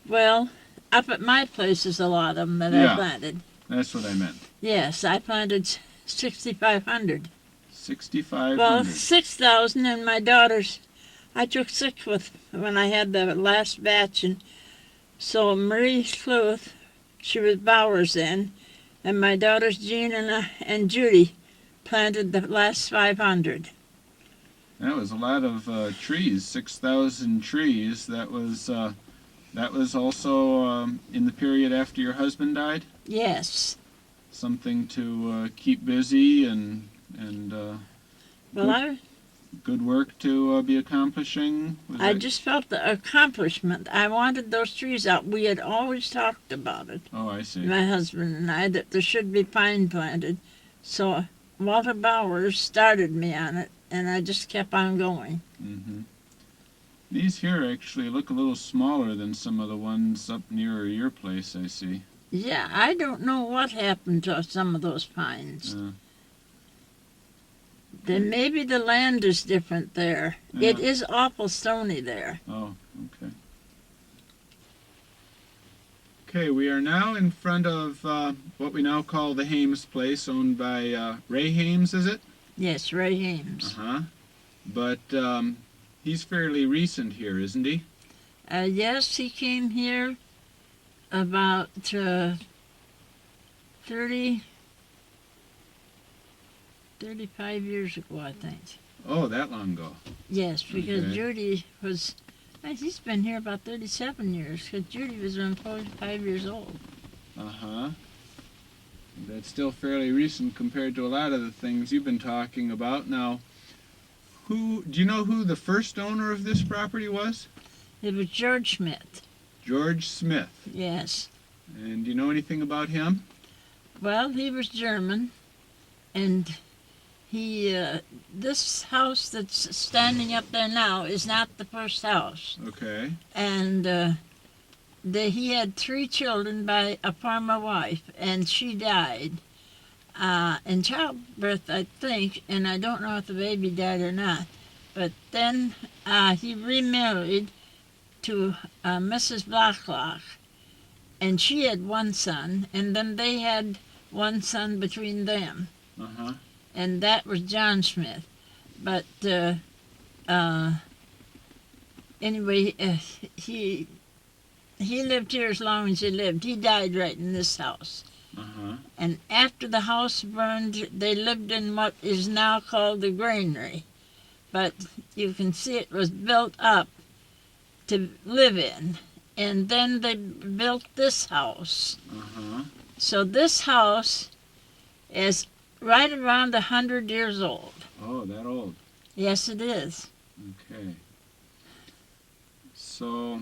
Well, up at my place is a lot of them that I Yeah. planted. That's what I meant. Yes, I planted 6,500. 6,500. Well, 6,000 and my daughters, I took 6 with when I had the last batch. And so Marie Sluth, she was Bowers then, and my daughters Jean and Judy planted the last 500. That was a lot of trees, 6,000 trees. That was also in the period after your husband died? Yes. Something to keep busy and Well, good work to be accomplishing. I just felt the accomplishment. I wanted those trees out. We had always talked about it, Oh, I see. my husband and I, that there should be pine planted. So Walter Bowers started me on it, and I just kept on going. Mm-hmm. These here actually look a little smaller than some of the ones up near your place, I see. Yeah, I don't know what happened to some of those pines. Then maybe the land is different there. Yeah. It is awful stony there. Oh, okay. Okay, we are now in front of what we now call the Hames place, owned by Ray Hames, is it? Yes, Ray Hames. Uh-huh. But he's fairly recent here, isn't he? Yes, he came here about 35 years ago, I think. Oh, that long ago. Yes, because Okay. Judy was, he's been here about 37 years, because Judy was around 45 years old. Uh-huh. That's still fairly recent compared to a lot of the things you've been talking about. Now, do you know who the first owner of this property was? It was George Smith. George Smith. Yes. And do you know anything about him? Well, he was German, and he, this house that's standing up there now is not the first house. Okay. And he had 3 children by a farmer wife, and she died in childbirth, I think, and I don't know if the baby died or not. But then he remarried to Mrs. Blacklock, and she had 1 son, and then they had 1 son between them, Uh-huh. and that was John Smith. But anyway, he lived here as long as he lived. He died right in this house. Uh-huh. And after the house burned, they lived in what is now called the granary. But you can see it was built up to live in. And then they built this house. Uh-huh. So this house is right around 100 years old. Oh, that old. Yes, it is. Okay. So,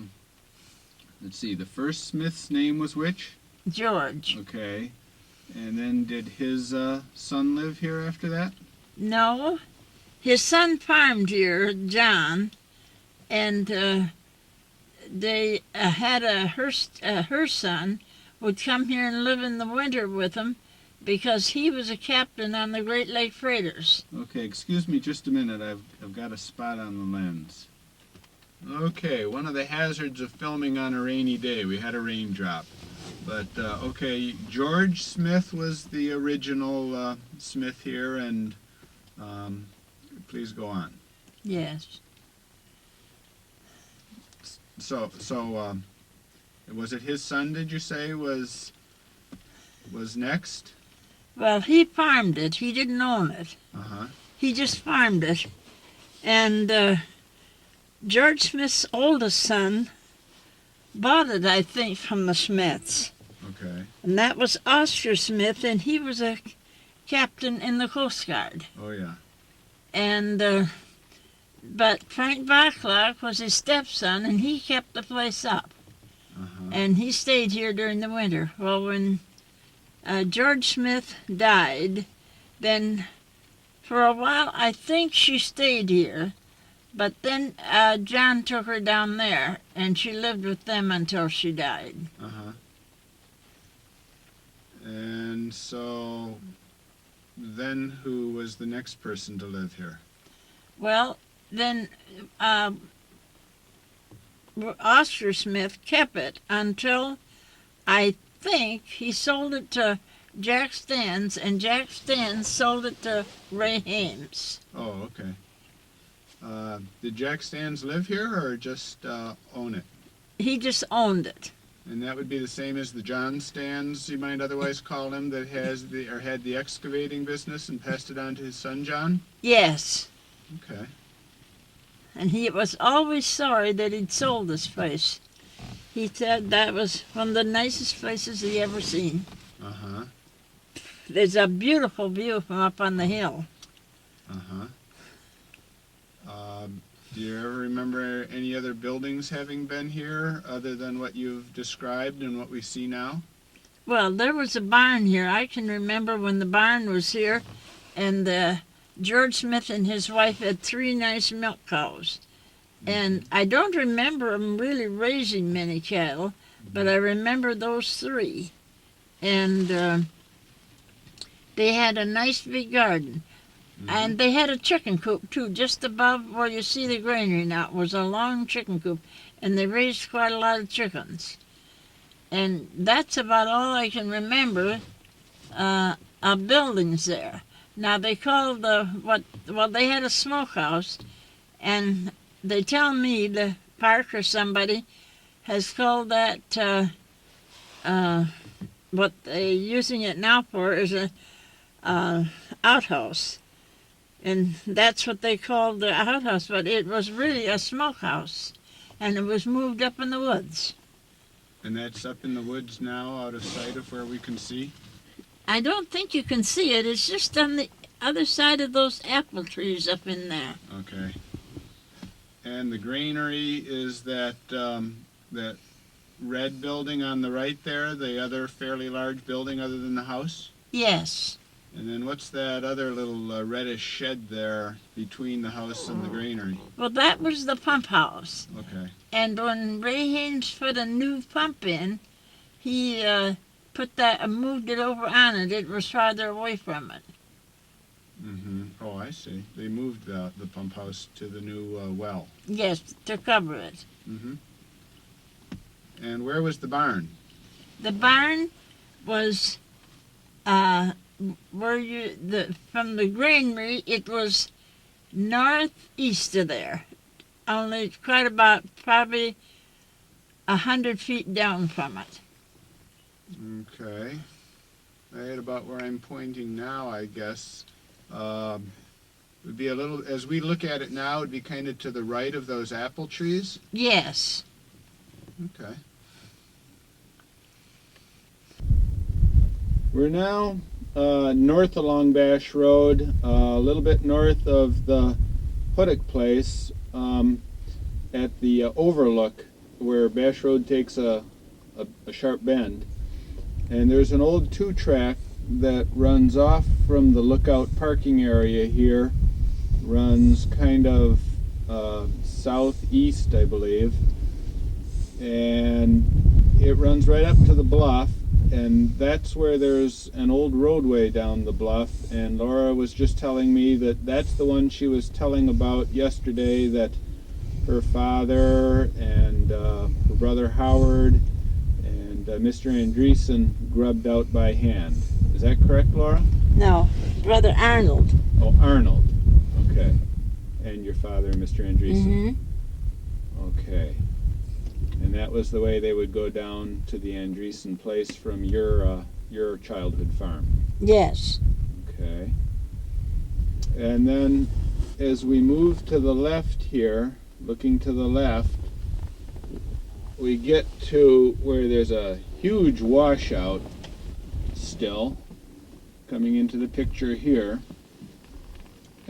let's see. The first Smith's name was which? George. Okay. And then did his son live here after that? No, his son farmed here, John, and they had her son would come here and live in the winter with him because he was a captain on the Great Lake freighters. Okay, excuse me just a minute. I've got a spot on the lens. Okay, one of the hazards of filming on a rainy day. We had a raindrop. But, okay, George Smith was the original Smith here, and please go on. Yes. So, was it his son, did you say, was next? Well, he farmed it. He didn't own it. Uh-huh. He just farmed it. And George Smith's oldest son bought it, I think, from the Smiths. Okay. And that was Oscar Smith, and he was a captain in the Coast Guard. Oh, yeah. And but Frank Bachlock was his stepson, and he kept the place up. Uh-huh. And he stayed here during the winter. Well, when George Smith died, then for a while I think she stayed here, but then John took her down there, and she lived with them until she died. Uh-huh. And so then who was the next person to live here? Well, then Oscar Smith kept it until I think he sold it to Jack Stans, and Jack Stans sold it to Ray Hames. Oh, okay. Did Jack Stans live here or just own it? He just owned it. And that would be the same as the John Stans, you might otherwise call him, that had the excavating business and passed it on to his son John? Yes. Okay. And he was always sorry that he'd sold this place. He said that was one of the nicest places he ever seen. Uh-huh. There's a beautiful view from up on the hill. Uh-huh. Do you ever remember any other buildings having been here other than what you've described and what we see now? Well, there was a barn here. I can remember when the barn was here, and George Smith and his wife had 3 nice milk cows. And I don't remember them really raising many cattle, but I remember those 3. And they had a nice big garden. And they had a chicken coop, too, just above where you see the granary now. It was a long chicken coop, and they raised quite a lot of chickens. And that's about all I can remember of buildings there. Now, they called they had a smokehouse, and they tell me the park or somebody has called that, what they're using it now for is a outhouse. And that's what they called the outhouse, but it was really a smokehouse, and it was moved up in the woods. And that's up in the woods now, out of sight of where we can see? I don't think you can see it. It's just on the other side of those apple trees up in there. Okay. And the granary is that that red building on the right there, the other fairly large building other than the house? Yes. And then what's that other little reddish shed there between the house and the granary? Well, that was the pump house. Okay. And when Ray Haynes put a new pump in, he moved it over on it. It was farther away from it. Mm-hmm. Oh, I see. They moved the pump house to the new well. Yes, to cover it. Mm-hmm. And where was the barn? The barn was from the granary. It was northeast of there, only quite about probably 100 feet down from it. Okay. Right about where I'm pointing now, I guess. Would be a little, as we look at it now, it'd be kind of to the right of those apple trees? Yes. Okay. We're now north along Basch Road, a little bit north of the Huddock Place, at the overlook where Basch Road takes a sharp bend. And there's an old 2-track that runs off from the lookout parking area here, runs kind of southeast, I believe, and it runs right up to the bluff, and that's where there's an old roadway down the bluff. And Laura was just telling me that that's the one she was telling about yesterday, that her father and her brother Howard and Mr. Andreessen grubbed out by hand. Is that correct, Laura? No, Brother Arnold. Oh, Arnold. Okay. And your father, Mr. Andreessen. Mm-hmm. Okay. And that was the way they would go down to the Andreessen place from your childhood farm. Yes. Okay. And then as we move to the left here, looking to the left, we get to where there's a huge washout still coming into the picture here.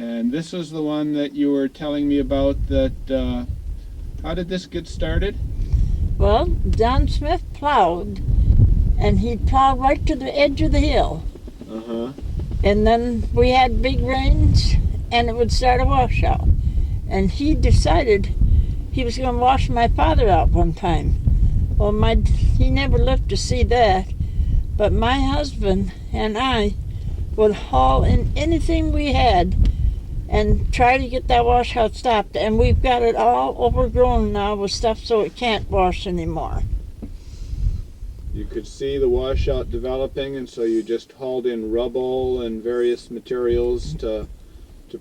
And this is the one that you were telling me about that, how did this get started? Well, John Smith plowed, and he'd plow right to the edge of the hill. Uh-huh. And then we had big rains, and it would start a washout. And he decided he was going to wash my father out one time. Well, he never lived to see that, but my husband and I would haul in anything we had and try to get that washout stopped. And we've got it all overgrown now with stuff so it can't wash anymore. You could see the washout developing, and so you just hauled in rubble and various materials to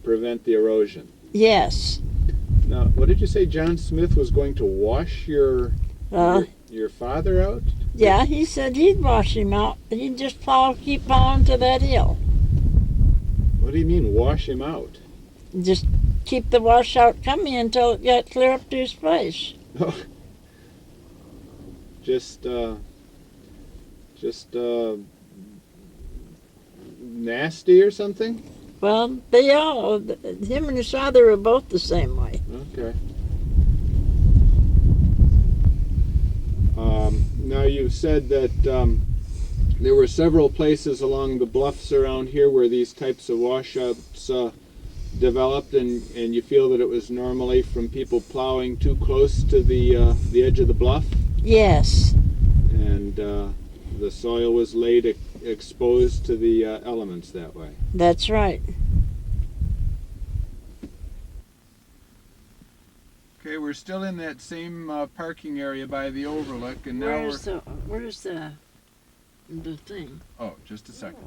prevent the erosion. Yes. Now, what did you say John Smith was going to wash your father out? Yeah, he said he'd wash him out. He'd just keep plowing to that hill. What do you mean, wash him out? Just keep the washout coming until it got clear up to his place. Just nasty or something? Well, him and his father were both the same way. Okay. Now you've said that there were several places along the bluffs around here where these types of washouts developed, and you feel that it was normally from people plowing too close to the edge of the bluff? Yes. And the soil was laid exposed to the elements that way. That's right. Okay, we're still in that same parking area by the overlook, and now Where's the thing? Oh, just a second.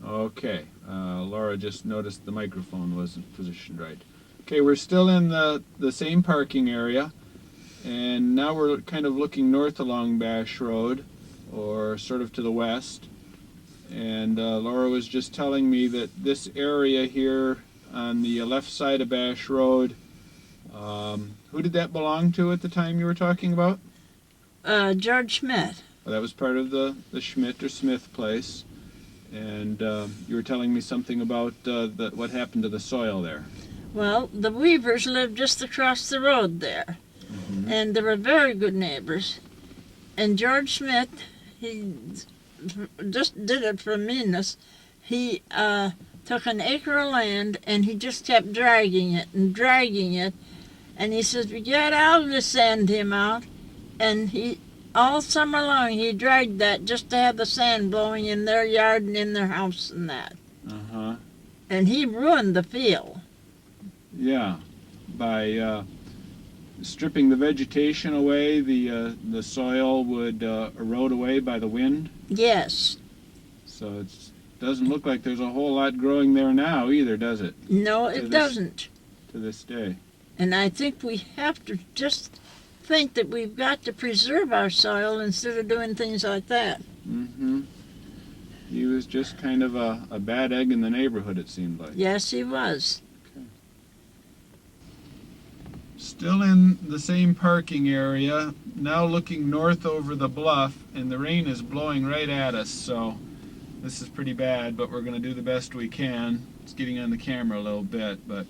Okay, Laura just noticed the microphone wasn't positioned right. Okay, we're still in the same parking area, and now we're kind of looking north along Basch Road, or sort of to the west. And Laura was just telling me that this area here on the left side of Basch Road, who did that belong to at the time you were talking about? George Smith. Well, that was part of the Schmidt or Smith place. And you were telling me something about what happened to the soil there. Well, the Weavers lived just across the road there. Mm-hmm. And they were very good neighbors. And George Smith, he just did it for meanness. He took an acre of land and he just kept dragging it and dragging it. And he says, "Yeah, I'll just sand him out." And all summer long he dragged that just to have the sand blowing in their yard and in their house and that. Uh-huh. And he ruined the field. Yeah, by stripping the vegetation away, the soil would erode away by the wind. Yes. So it doesn't look like there's a whole lot growing there now either, does it? No, it doesn't. To this day. And I think we have to just think that we've got to preserve our soil instead of doing things like that. Mm-hmm. He was just kind of a bad egg in the neighborhood, it seemed like. Yes, he was. Okay. Still in the same parking area, now looking north over the bluff, and the rain is blowing right at us, so this is pretty bad, but we're going to do the best we can. It's getting on the camera a little bit, but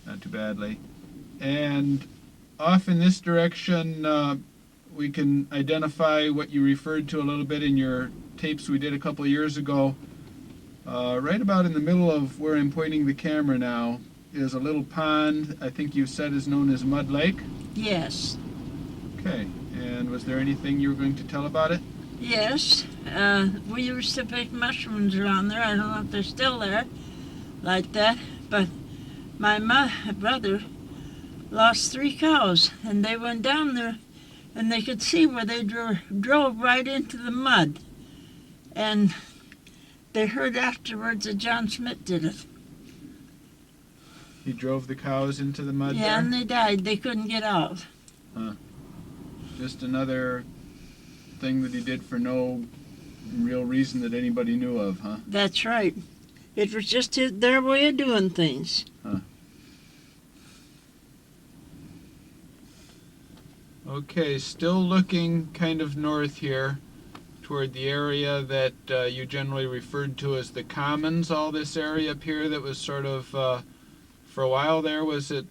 not too badly. And off in this direction, we can identify what you referred to a little bit in your tapes we did a couple of years ago. Right about in the middle of where I'm pointing the camera now is a little pond, I think you said is known as Mud Lake. Yes. Okay, and was there anything you were going to tell about it? Yes. We used to pick mushrooms around there. I don't know if they're still there like that, but my brother lost 3 cows, and they went down there, and they could see where they drove right into the mud. And they heard afterwards that John Smith did it. He drove the cows into the mud Yeah, there? and they died. They couldn't get out. Just another thing that he did for no real reason that anybody knew of, huh? That's right. It was just their way of doing things. Okay, still looking kind of north here toward the area that you generally referred to as the Commons, all this area up here that was sort of, for a while there, was it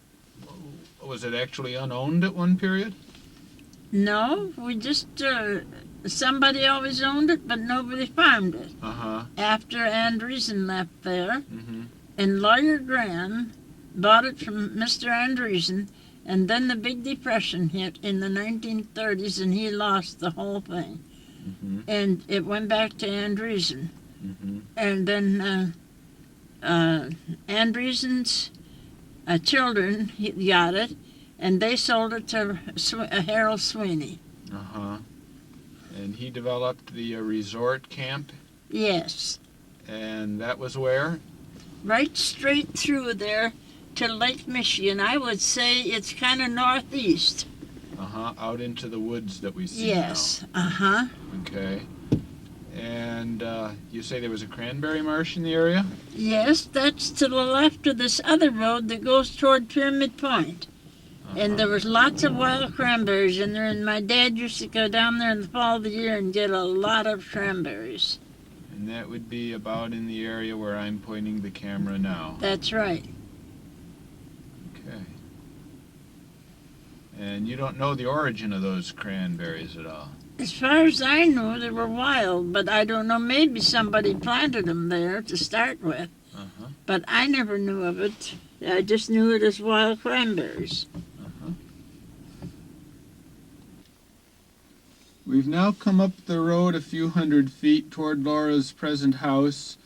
actually unowned at one period? No, we just, somebody always owned it, but nobody farmed it. Uh-huh. After Andreessen left there, Mm-hmm. and Lawyer Gran bought it from Mr. Andreessen, and then the Big Depression hit in the 1930s, and he lost the whole thing. Mm-hmm. And it went back to Andreessen. Mm-hmm. And then Andreessen's children got it, and they sold it to Harold Sweeney. Uh-huh. And he developed the resort camp, Yes, and that was where? right straight through there to Lake Michigan. I would say it's kind of northeast. Uh-huh. Out into the woods that we see Yes, uh-huh. now. Okay. And you say there was a cranberry marsh in the area? Yes, that's to the left of this other road that goes toward Pyramid Point. And there was lots of wild cranberries in there, and my dad used to go down there in the fall of the year and get a lot of cranberries. And that would be about in the area where I'm pointing the camera now. That's right. Okay. And you don't know the origin of those cranberries at all? As far as I knew, they were wild, but I don't know, maybe somebody planted them there to start with. Uh-huh. But I never knew of it. I just knew it as wild cranberries. Uh-huh. We've now come up the road a few hundred feet toward Laura's present house,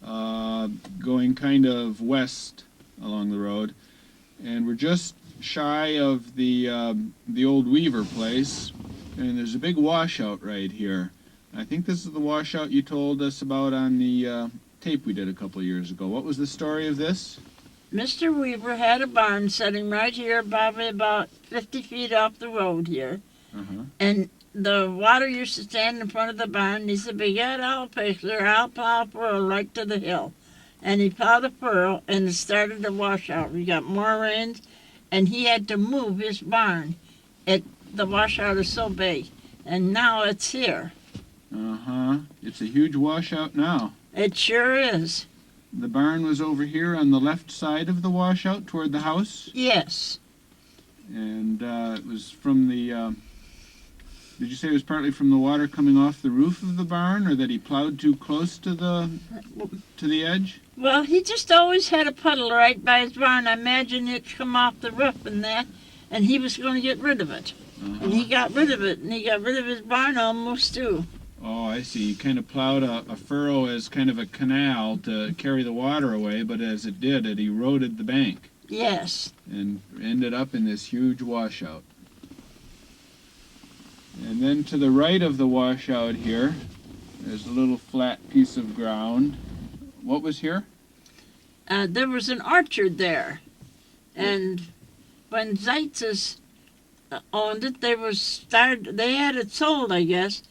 going kind of west along the road, and we're just shy of the old Weaver place, and there's a big washout right here. I think this is the washout you told us about on the tape we did a couple of years ago. What was the story of this? Mr. Weaver had a barn sitting right here, probably about 50 feet off the road here. Uh-huh. And the water used to stand in front of the barn. He said, "Begad, I'll plow a furrow right to the hill." And he plowed a furrow, and it started to wash out. We got more rains, and he had to move his barn. The washout is so big, and now it's here. Uh-huh. It's a huge washout now. It sure is. The barn was over here on the left side of the washout toward the house, Yes. and it was from the. Did you say it was partly from the water coming off the roof of the barn, or that he plowed too close to the edge? Well, he just always had a puddle right by his barn. I imagine it'd come off the roof and that, and he was going to get rid of it. Uh-huh. And he got rid of it, and he got rid of his barn almost too. Oh, I see. He kind of plowed a furrow as kind of a canal to carry the water away, but as it did, it eroded the bank Yes. and ended up in this huge washout. And then to the right of the washout here, there's a little flat piece of ground. What was here? There was an orchard there, and when Zeitz's owned it, they had it sold, I guess,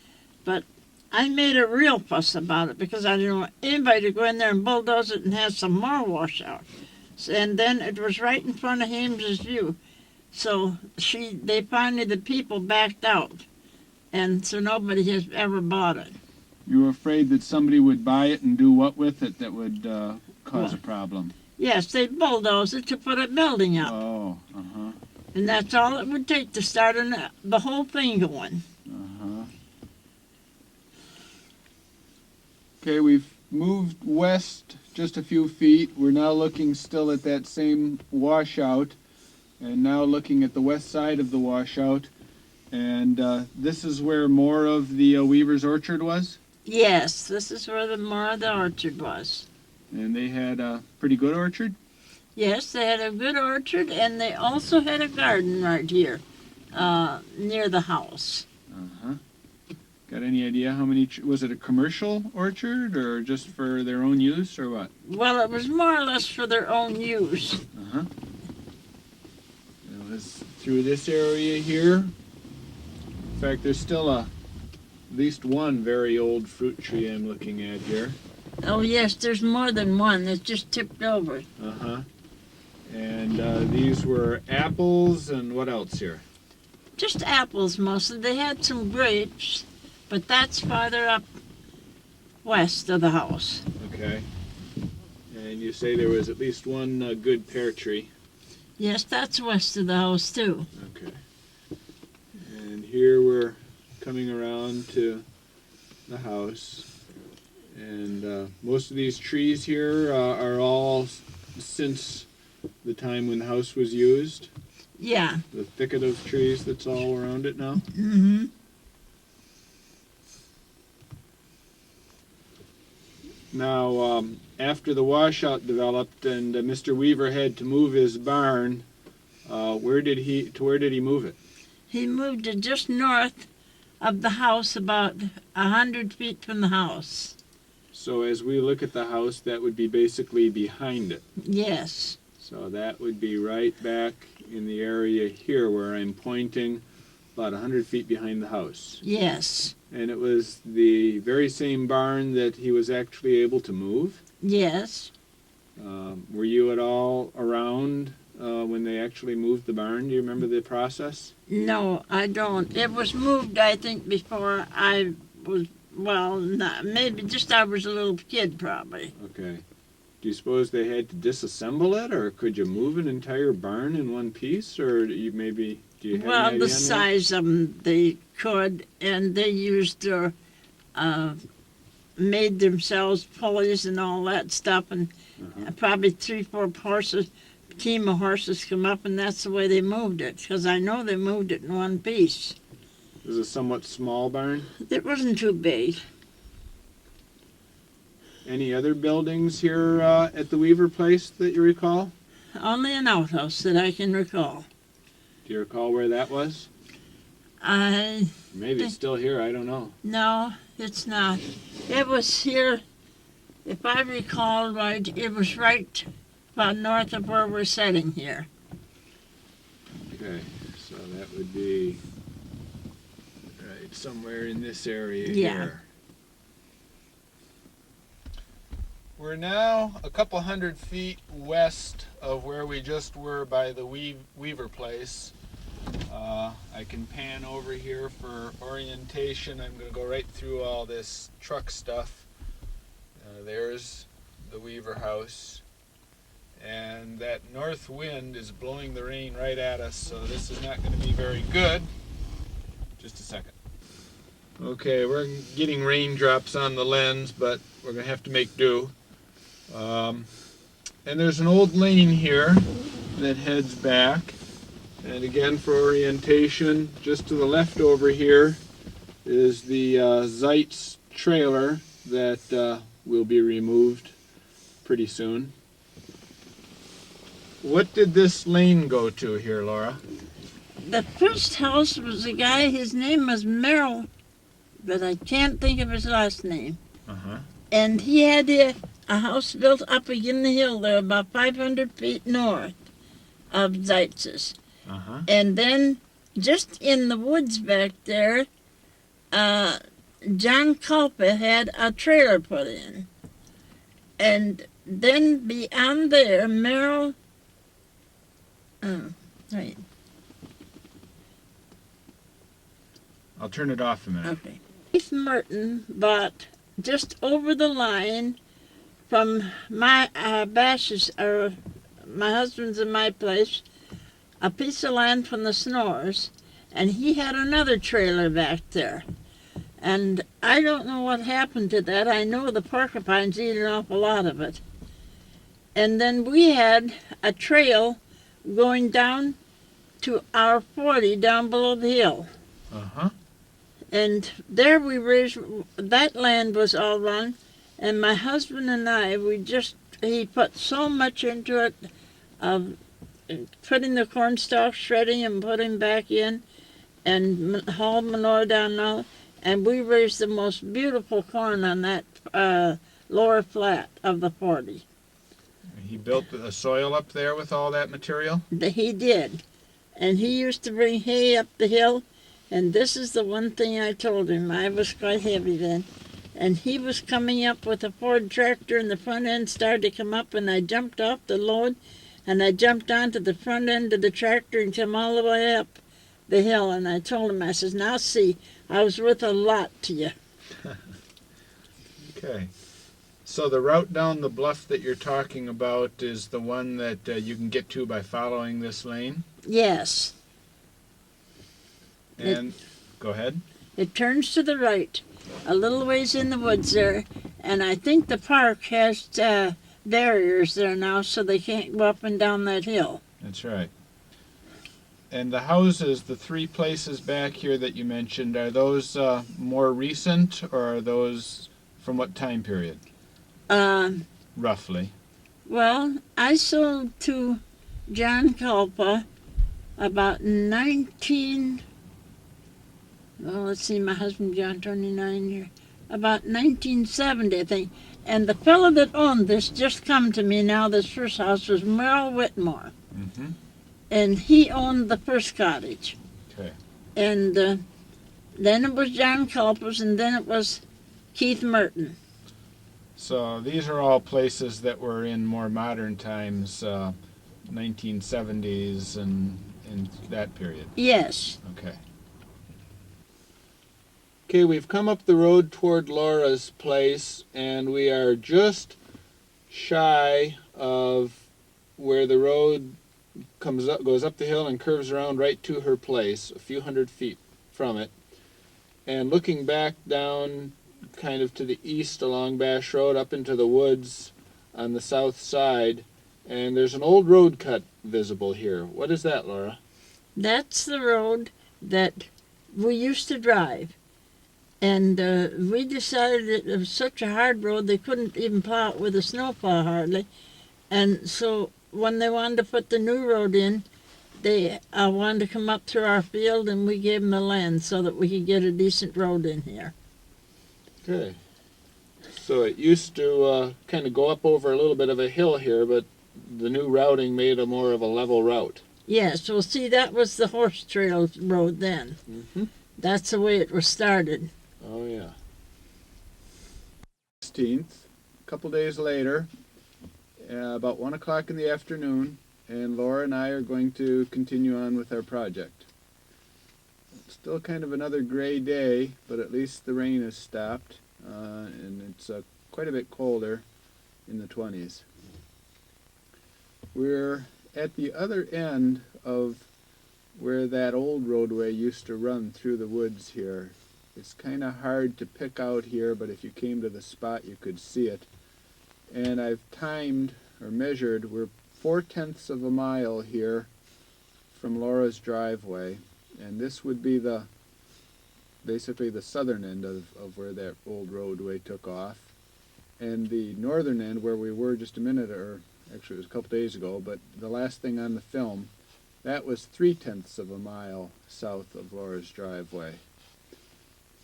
but I made a real fuss about it because I didn't want anybody to go in there and bulldoze it and have some more washout. And then it was right in front of Hames's view. So the people backed out. And so nobody has ever bought it. You were afraid that somebody would buy it and do what with it that would cause a problem? Yes, they bulldozed it to put a building up. Oh, uh-huh, And that's all it would take to start the whole thing going. uh-huh. Okay, we've moved west just a few feet. We're now looking still at that same washout, and now looking at the west side of the washout. And this is where more of the Weaver's orchard was? Yes, this is where more of the orchard was. And they had a pretty good orchard? Yes, they had a good orchard, and they also had a garden right here near the house. Uh-huh. Got any idea how many, was it a commercial orchard or just for their own use or what? Well, it was more or less for their own use. Uh-huh. It was through this area here. In fact, there's still at least one very old fruit tree I'm looking at here. Oh, yes, there's more than one. It's just tipped over. Uh-huh. And these were apples and what else here? Just apples mostly. They had some grapes, but that's farther up west of the house. Okay. And you say there was at least one good pear tree. Yes, that's west of the house too. Okay. And here we're coming around to the house. And most of these trees here are all since the time when the house was used. Yeah. The thicket of trees that's all around it now. Mm-hmm. Now, after the washout developed and Mr. Weaver had to move his barn, where did he move it? He moved it just north of the house, about 100 feet from the house. So as we look at the house, that would be basically behind it. Yes. So that would be right back in the area here where I'm pointing, about 100 feet behind the house. Yes. And it was the very same barn that he was actually able to move? Yes. Were you at all around when they actually moved the barn? Do you remember the process? No, I don't. It was moved, I think, before I was, well, not, maybe just I was a little kid, probably. Okay. Do you suppose they had to disassemble it, or could you move an entire barn in one piece, or do you have any idea Well, on the that? size of them, they could, and they used their, made themselves pulleys and all that stuff, and probably 3-4 horses, team of horses come up, and that's the way they moved it, because I know they moved it in one piece. It was a somewhat small barn. It wasn't too big. Any other buildings here at the Weaver place that you recall? Only an outhouse that I can recall. Do you recall where that was? Maybe it's still here, I don't know. No, it's not. It was here, if I recall right, it was right about north of where we're sitting here. Okay, so that would be right somewhere in this area Yeah. here. We're now a couple hundred feet west of where we just were by the Weaver place. I can pan over here for orientation. I'm going to go right through all this truck stuff. There's the Weaver house. And that north wind is blowing the rain right at us, so this is not going to be very good. Just a second. Okay, we're getting raindrops on the lens, but we're going to have to make do. And there's an old lane here that heads back. And again, for orientation, just to the left over here is the Zeitz trailer that will be removed pretty soon. What did this lane go to here, Laura? The first house was a guy, his name was Merrill, but I can't think of his last name. Uh-huh. And he had a house built up again the hill there, about 500 feet north of Zeitz's. Uh-huh. And then just in the woods back there, John Culpa had a trailer put in. And then beyond there, Merrill, right, I'll turn it off a minute. okay. Keith Merton bought just over the line from my Bash's, or my husband's and my place, a piece of land from the Snores, and he had another trailer back there. And I don't know what happened to that. I know the porcupines eat an awful lot of it. And then we had a trail going down to our 40 down below the hill. Uh-huh. And there we raised, that land was all run, and my husband and I, he put so much into it, of putting the corn stalks, shredding and putting back in, and hauled manure down now, and we raised the most beautiful corn on that lower flat of the 40. He built a soil up there with all that material? He did. And he used to bring hay up the hill, and this is the one thing I told him. I was quite heavy then. And he was coming up with a Ford tractor, and the front end started to come up, and I jumped off the load, and I jumped onto the front end of the tractor and come all the way up the hill, and I told him, I says, now see, I was worth a lot to you. Okay. So the route down the bluff that you're talking about is the one that you can get to by following this lane? Yes. And go ahead. It turns to the right, a little ways in the woods there, and I think the park has barriers there now so they can't go up and down that hill. That's right. And the houses, the three places back here that you mentioned, are those more recent, or are those from what time period, roughly? Well, I sold to John Culpa about 19... Well, let's see, my husband John, 29 years. About 1970, I think. And the fellow that owned this just come to me now, this first house, was Merle Whitmore. Mm-hmm. And he owned the first cottage. Okay. And then it was John Culpa's, and then it was Keith Merton. So these are all places that were in more modern times, 1970s and in that period. Yes. Okay. Okay, we've come up the road toward Laura's place, and we are just shy of where the road goes up the hill and curves around right to her place, a few hundred feet from it. And looking back down kind of to the east along Basch Road up into the woods on the south side, and there's an old road cut visible here. What is that, Laura? That's the road that we used to drive. And we decided it was such a hard road they couldn't even plow it with a snowplow hardly. And so when they wanted to put the new road in, they wanted to come up through our field, and we gave them the land so that we could get a decent road in here. Okay. So it used to kind of go up over a little bit of a hill here, but the new routing made a more of a level route. Yes, well, see, that was the horse trail road then. Mm-hmm. That's the way it was started. Oh, yeah. 16th, a couple days later, about 1 o'clock in the afternoon, and Laura and I are going to continue on with our project. It's still kind of another gray day, but at least the rain has stopped, and it's quite a bit colder in the 20s. We're at the other end of where that old roadway used to run through the woods here. It's kind of hard to pick out here, but if you came to the spot, you could see it. And I've timed or measured, we're 4/10 of a mile here from Laura's driveway, and this would be basically the southern end of where that old roadway took off. And the northern end, where we were just a minute, or actually it was a couple days ago, but the last thing on the film, that was 3/10 of a mile south of Laura's driveway.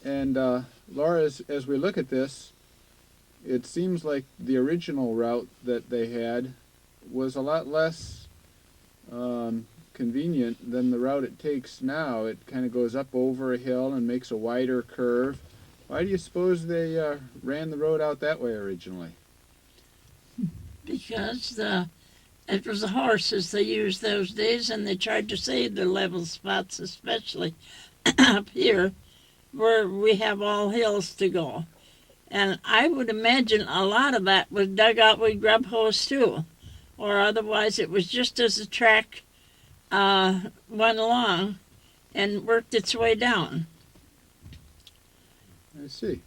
And Laura, as we look at this, it seems like the original route that they had was a lot less convenient than the route it takes now. It kind of goes up over a hill and makes a wider curve. Why do you suppose they ran the road out that way originally? Because it was the horses they used those days, and they tried to save the level spots, especially up here where we have all hills to go. And I would imagine a lot of that was dug out with grub hoes too, or otherwise it was just as the track went along and worked its way down. I see.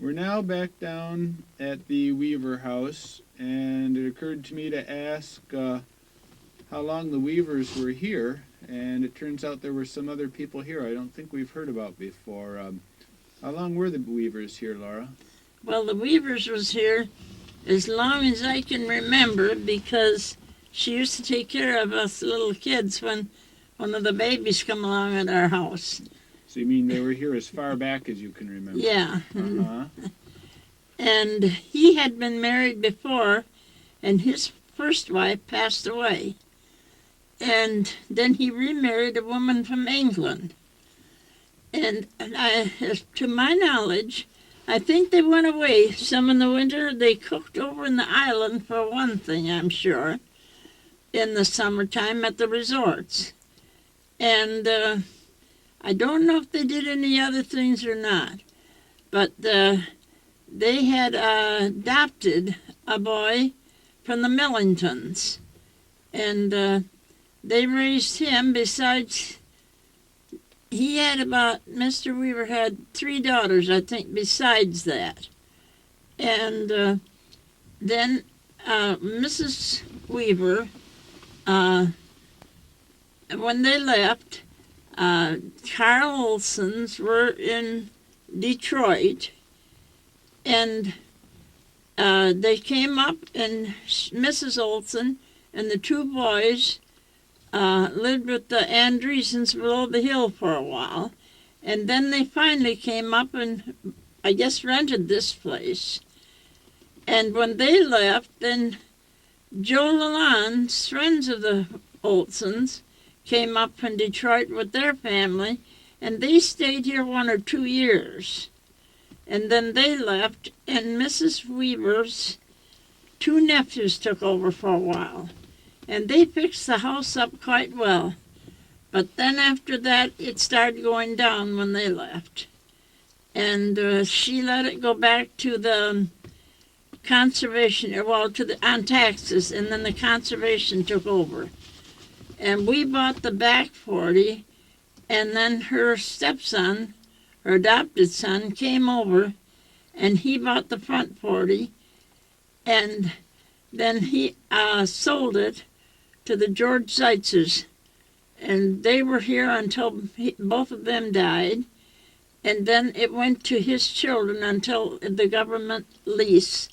We're now back down at the Weaver house, and it occurred to me to ask how long the Weavers were here, and it turns out there were some other people here I don't think we've heard about before. How long were the Weavers here, Laura? Well, the Weavers was here as long as I can remember, because she used to take care of us little kids when one of the babies come along at our house. So you mean they were here as far back as you can remember? Yeah. Uh-huh. And he had been married before, and his first wife passed away. And then he remarried a woman from England. And to my knowledge, I think they went away some in the winter. They cooked over in the island, for one thing, I'm sure, in the summertime at the resorts. And I don't know if they did any other things or not, but they had adopted a boy from the Millingtons, and they raised him. Besides, he had Mr. Weaver had 3 daughters, I think, besides that. And then Mrs. Weaver, when they left, Carl Olsons were in Detroit, and they came up, and Mrs. Olson and the 2 boys lived with the Andreessens below the hill for a while, and then they finally came up and, I guess, rented this place. And when they left, then Joe Lalonde's friends of the Olsons came up from Detroit with their family, and they stayed here 1 or 2 years. And then they left, and Mrs. Weaver's 2 nephews took over for a while. And they fixed the house up quite well. But then after that, it started going down when they left. And she let it go back to the conservation, on taxes, and then the conservation took over. And we bought the back 40, and then her stepson, her adopted son, came over, and he bought the front 40, and then he sold it to the George Zeitzers, and they were here until both of them died, and then it went to his children until the government lease.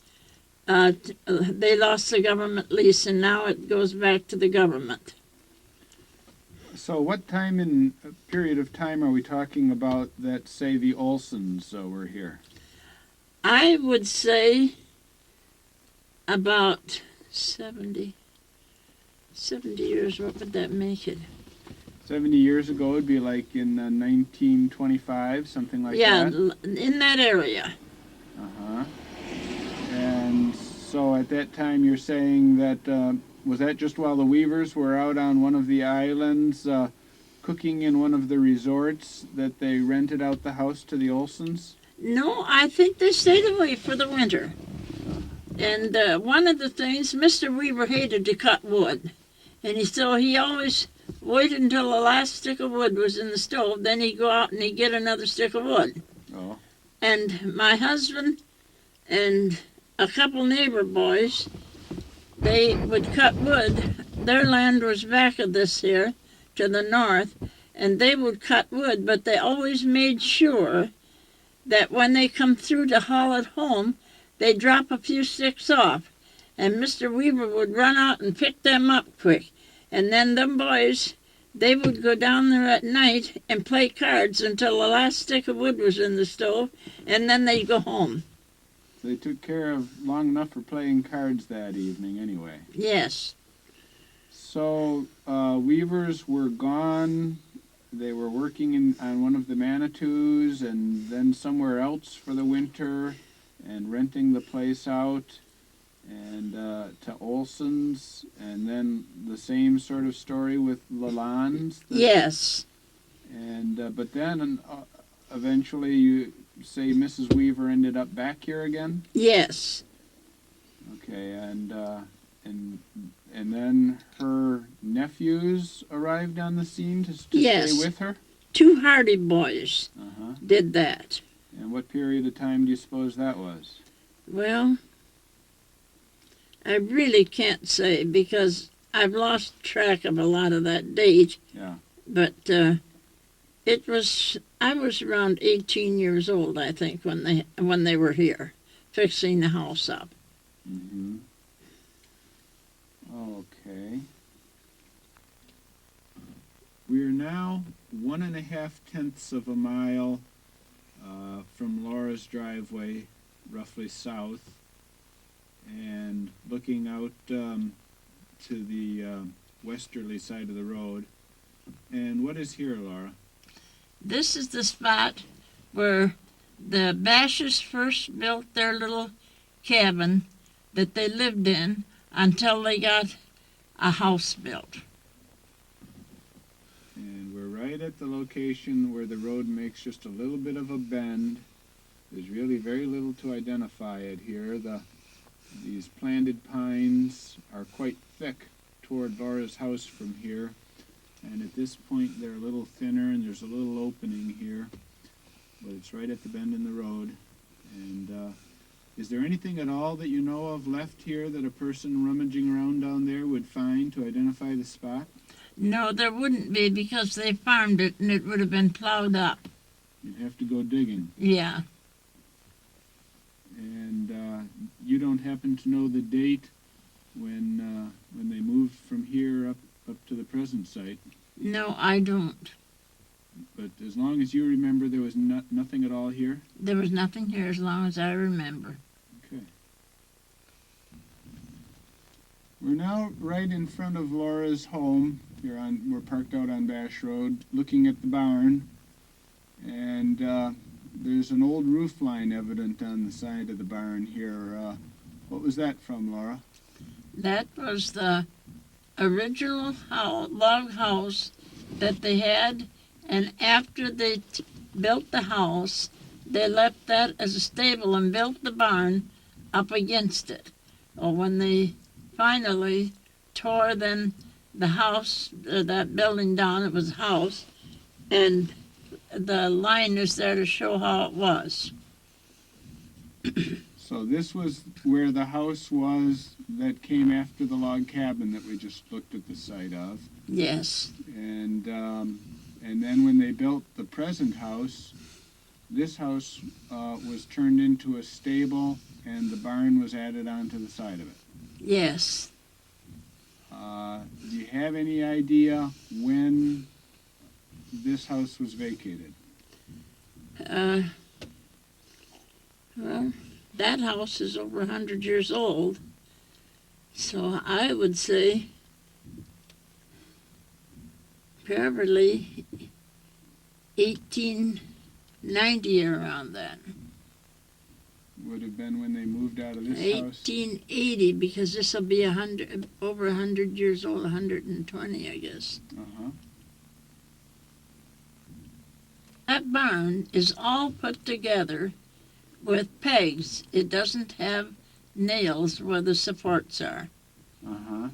They lost the government lease, and now it goes back to the government. So what period of time are we talking about that, say, the Olsons were here? I would say about 70 years. What would that make it? 70 years ago would be like in 1925, something like that? Yeah, in that area. Uh-huh. And so at that time you're saying that, was that just while the Weavers were out on one of the islands cooking in one of the resorts that they rented out the house to the Olsons? No, I think they stayed away for the winter. And one of the things, Mr. Weaver hated to cut wood. And he always waited until the last stick of wood was in the stove, then he'd go out and he'd get another stick of wood. Oh. And my husband and a couple neighbor boys, they would cut wood. Their land was back of this here, to the north, and they would cut wood, but they always made sure that when they come through to haul it home, they drop a few sticks off. And Mr. Weaver would run out and pick them up quick. And then them boys, they would go down there at night and play cards until the last stick of wood was in the stove, and then they'd go home. They took care of long enough for playing cards that evening anyway. Yes. So Weavers were gone. They were working on one of the Manitous and then somewhere else for the winter and renting the place out and to Olson's, and then the same sort of story with Lalonde's. Yes. And but then eventually you say Mrs. Weaver ended up back here again? Yes. Okay, and then her nephews arrived on the scene to Yes. stay with her? 2 Hardy boys Uh-huh. did that. And what period of time do you suppose that was? Well, I really can't say because I've lost track of a lot of that date. Yeah. But I was around 18 years old, I think, when they were here, fixing the house up. Mm-hmm. Okay. We are now 1.5 of a mile from Laura's driveway, roughly south, and looking out to the westerly side of the road. And what is here, Laura? This is the spot where the Basches first built their little cabin that they lived in until they got a house built. And right at the location where the road makes just a little bit of a bend. There's really very little to identify it here. These planted pines are quite thick toward Laura's house from here. And at this point they're a little thinner and there's a little opening here. But it's right at the bend in the road. And is there anything at all that you know of left here that a person rummaging around down there would find to identify the spot? No, there wouldn't be because they farmed it and it would have been plowed up. You'd have to go digging. Yeah. And you don't happen to know the date when they moved from here up to the present site? No, I don't. But as long as you remember, there was nothing at all here? There was nothing here as long as I remember. Okay. We're now right in front of Laura's home. We're parked out on Basch Road, looking at the barn. And there's an old roof line evident on the side of the barn here. What was that from, Laura? That was the original log house that they had, and after they built the house, they left that as a stable and built the barn up against it. Well, when they finally tore then the house, that building down, it was a house, and the line is there to show how it was. So this was where the house was that came after the log cabin that we just looked at the site of. Yes. And then when they built the present house, this house was turned into a stable and the barn was added onto the side of it. Yes. Do you have any idea when this house was vacated? Well, that house is over 100 years old, so I would say probably 1890, around that. Would have been when they moved out of this house? 1880, because this will be over 100 years old, 120, I guess. Uh-huh. That barn is all put together with pegs. It doesn't have nails where the supports are. Uh-huh.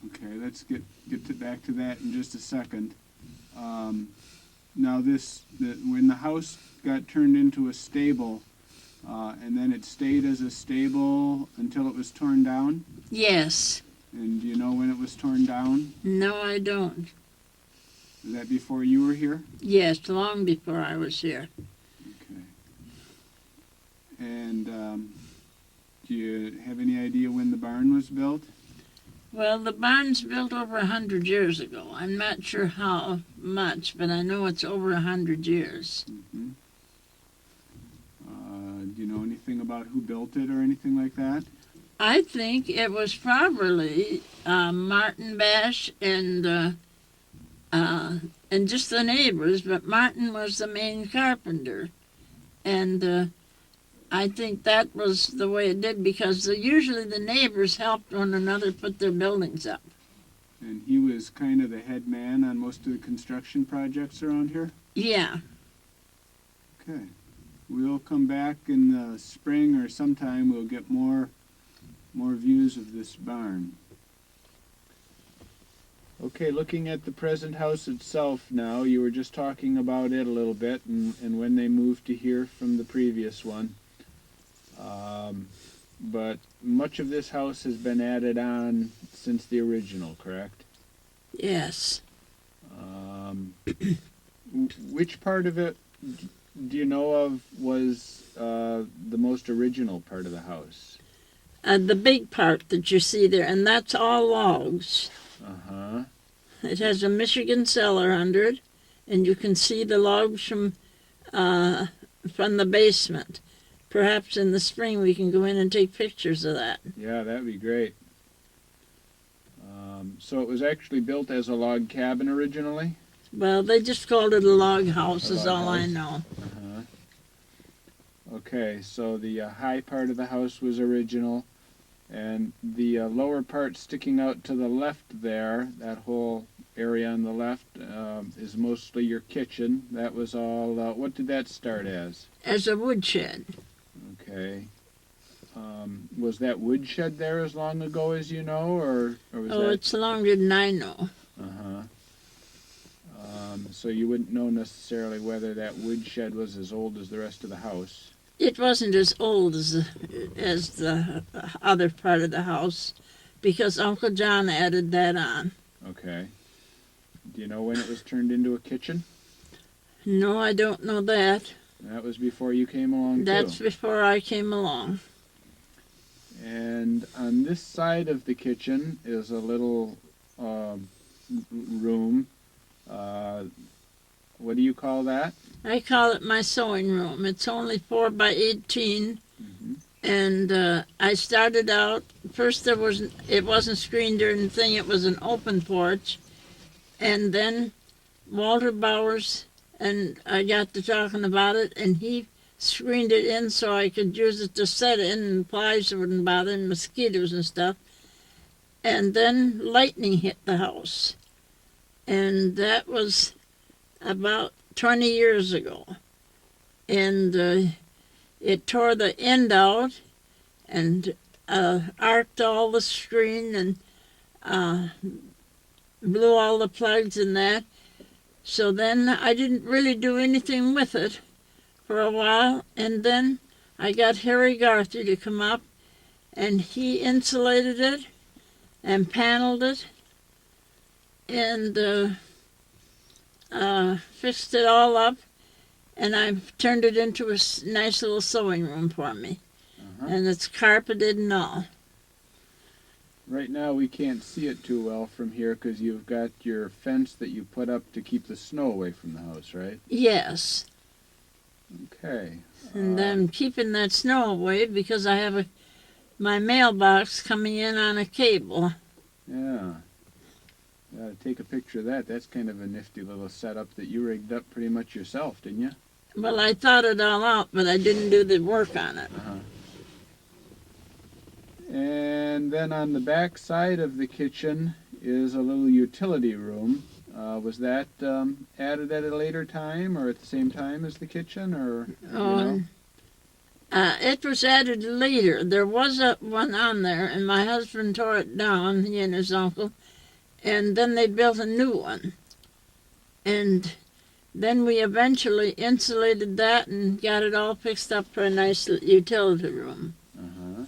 Okay, let's get back to that in just a second. Now when the house got turned into a stable, and then it stayed as a stable until it was torn down? Yes. And do you know when it was torn down? No, I don't. Was that before you were here? Yes, long before I was here. Okay. And do you have any idea when the barn was built? Well, the barn's built over 100 years ago. I'm not sure how much, but I know it's over 100 years. Mm-hmm. Do you know anything about who built it or anything like that? I think it was probably Martin Basch and just the neighbors, but Martin was the main carpenter. And I think that was the way it did, because usually the neighbors helped one another put their buildings up. And he was kind of the head man on most of the construction projects around here? Yeah. Okay. We'll come back in the spring or sometime. We'll get more views of this barn. Okay, looking at the present house itself now, you were just talking about it a little bit and when they moved to here from the previous one. But much of this house has been added on since the original, correct? Yes. Which part of it do you know of was the most original part of the house? The big part that you see there, and that's all logs. Uh-huh. It has a Michigan cellar under it, and you can see the logs from the basement. Perhaps in the spring we can go in and take pictures of that. Yeah, that'd be great. So it was actually built as a log cabin originally? Well, they just called it a log house, is all I know. Uh-huh. Okay, so the high part of the house was original, And the lower part sticking out to the left there, that whole area on the left, is mostly your kitchen. That was all, what did that start as? As a woodshed. Okay. Was that woodshed there as long ago as you know, or was Oh, that? it's longer than I know. Uh-huh. So you wouldn't know necessarily whether that woodshed was as old as the rest of the house. It wasn't as old as the other part of the house because Uncle John added that on. Okay. Do you know when it was turned into a kitchen? No, I don't know that. That was before you came along, That's too. before I came along. And on this side of the kitchen is a little room. What do you call that? I call it my sewing room. It's only 4 by 18, Mm-hmm. and I started out. First, it wasn't screened or anything. It was an open porch, and then Walter Bowers and I got to talking about it, and he screened it in so I could use it to set in, and flies wouldn't bother, and mosquitoes and stuff. And then lightning hit the house, and that was about 20 years ago. And it tore the end out and arced all the screen and blew all the plugs and that. So then I didn't really do anything with it for a while, and then I got Harry Garthy to come up, and he insulated it and paneled it and fixed it all up, and I've turned it into a nice little sewing room for me. Uh-huh. And it's carpeted and all. Right now we can't see it too well from here because you've got your fence that you put up to keep the snow away from the house, right? Yes, Okay. and I'm keeping that snow away because I have my mailbox coming in on a cable. Yeah. Gotta take a picture of that. That's kind of a nifty little setup that you rigged up pretty much yourself, didn't you? Well, I thought it all out, but I didn't do the work on it. Uh-huh. And then on the back side of the kitchen is a little utility room. Was that added at a later time or at the same time as the kitchen, or you know? It was added later. There was one on there, and my husband tore it down, he and his uncle, and then they built a new one. And then we eventually insulated that and got it all fixed up for a nice utility room. Uh-huh.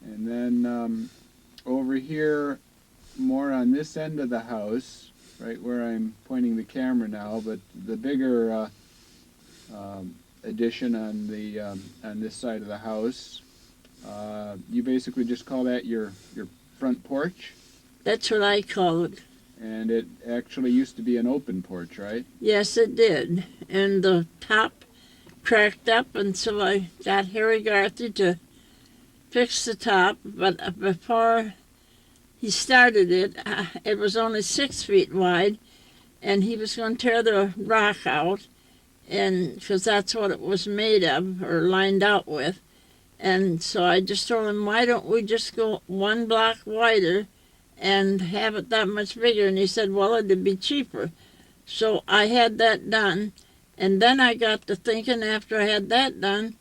And then over here, more on this end of the house, right where I'm pointing the camera now, but the bigger addition on the on this side of the house, you basically just call that your front porch, That's what I call it. and it actually used to be an open porch, right? Yes, it did. And the top cracked up, and so I got Harry Garthy to fix the top. But before he started it, it was only 6 feet wide, and he was going to tear the rock out, and because that's what it was made of or lined out with. And so I just told him, why don't we just go 1 block wider and have it that much bigger? And he said, well, it'd be cheaper. So I had that done, and then I got to thinking after I had that done,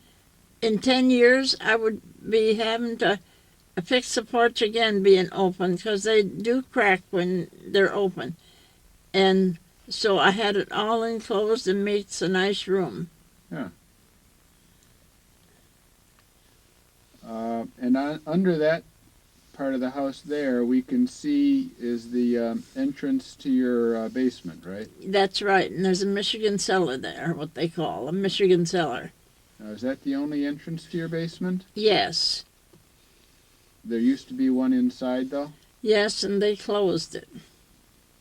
in 10 years I would be having to fix the porch again being open, because they do crack when they're open. And so I had it all enclosed and makes a nice room. And under that part of the house there, we can see is the entrance to your basement, right? That's right, and there's a Michigan cellar there, what they call a Michigan cellar. Now, is that the only entrance to your basement? Yes, There used to be one inside, though, yes, and they closed it.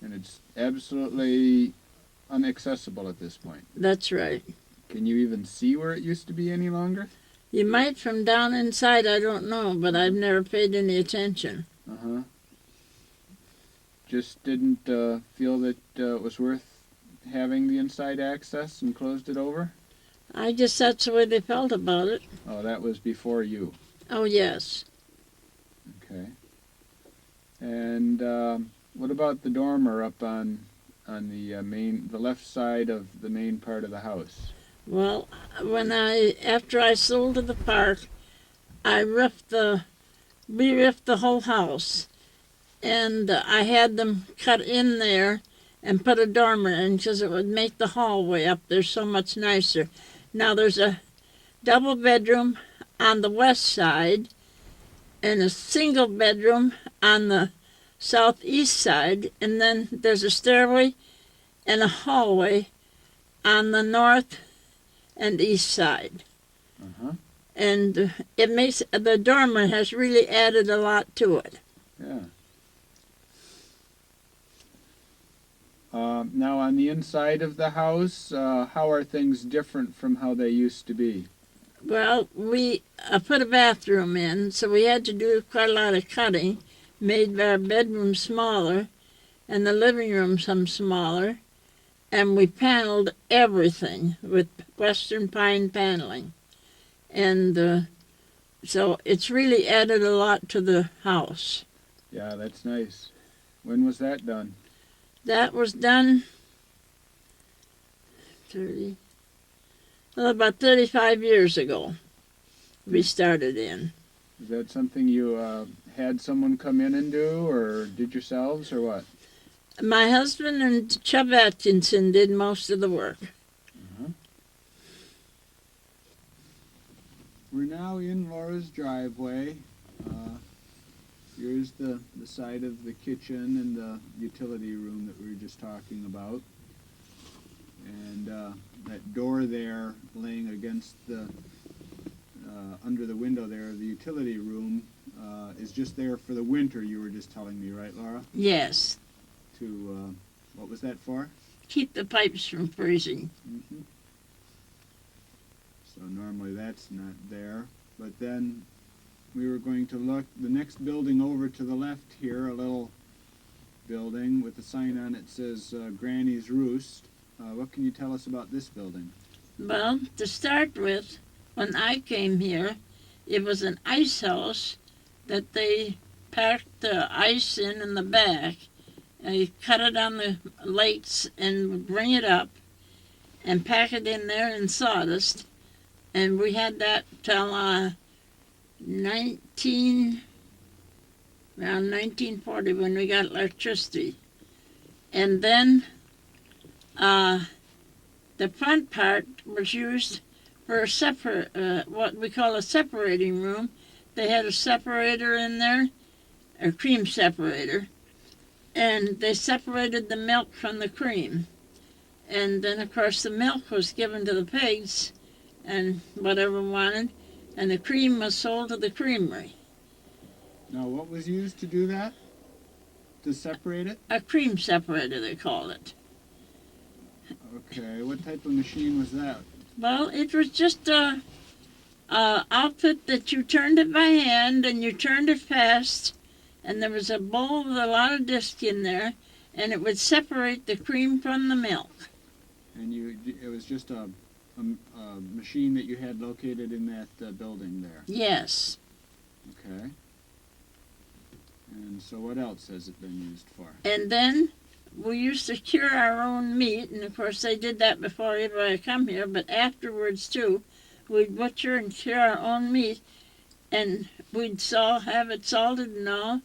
and it's absolutely inaccessible at this point. That's right. Can you even see where it used to be any longer? You might from down inside, I don't know, but I've never paid any attention. Uh-huh. Just didn't feel that it was worth having the inside access and closed it over? I guess that's the way they felt about it. Oh, that was before you. Oh, yes. Okay. And what about the dormer up on the left side of the main part of the house? Well, after I sold to the park, I re-roofed the whole house, and I had them cut in there and put a dormer in because it would make the hallway up there so much nicer. Now there's a double bedroom on the west side and a single bedroom on the southeast side, and then there's a stairway and a hallway on the north and east side. Uh-huh. And it makes the dormer has really added a lot to it. Yeah. Now on the inside of the house, how are things different from how they used to be? Well, we put a bathroom in, so we had to do quite a lot of cutting, made our bedroom smaller and the living room some smaller, and we paneled everything with Western pine paneling. And so it's really added a lot to the house. Yeah, that's nice. When was that done? That was done about 35 years ago. We started in. Is that something you had someone come in and do, or did yourselves, or what? My husband and Chubb Atkinson did most of the work. Uh-huh. We're now in Laura's driveway. Here's the side of the kitchen and the utility room that we were just talking about. And that door there laying against the, under the window there, the utility room, is just there for the winter, you were just telling me, right, Laura? Yes, What was that for? keep the pipes from freezing. Mm-hmm. So normally that's not there, but then we were going to look, the next building over to the left here, a little building with a sign on it says Granny's Roost. What can you tell us about this building? Well, to start with, when I came here, it was an ice house that they packed the ice in the back. They cut it on the lakes and would bring it up and pack it in there in sawdust. And we had that till around 1940 when we got electricity. And then the front part was used for a what we call a separating room. They had a separator in there, a cream separator, and they separated the milk from the cream. And then, of course, the milk was given to the pigs and whatever wanted, and the cream was sold to the creamery. Now, what was used to do that? To separate it? A cream separator, they called it. Okay, what type of machine was that? Well, it was just a outfit that you turned it by hand, and you turned it fast, and there was a bowl with a lot of disc in there, and it would separate the cream from the milk. And it was just a machine that you had located in that building there. Yes. Okay. And so what else has it been used for? And then we used to cure our own meat, and of course they did that before anybody come here, but afterwards too, we'd butcher and cure our own meat, and we'd have it salted and all,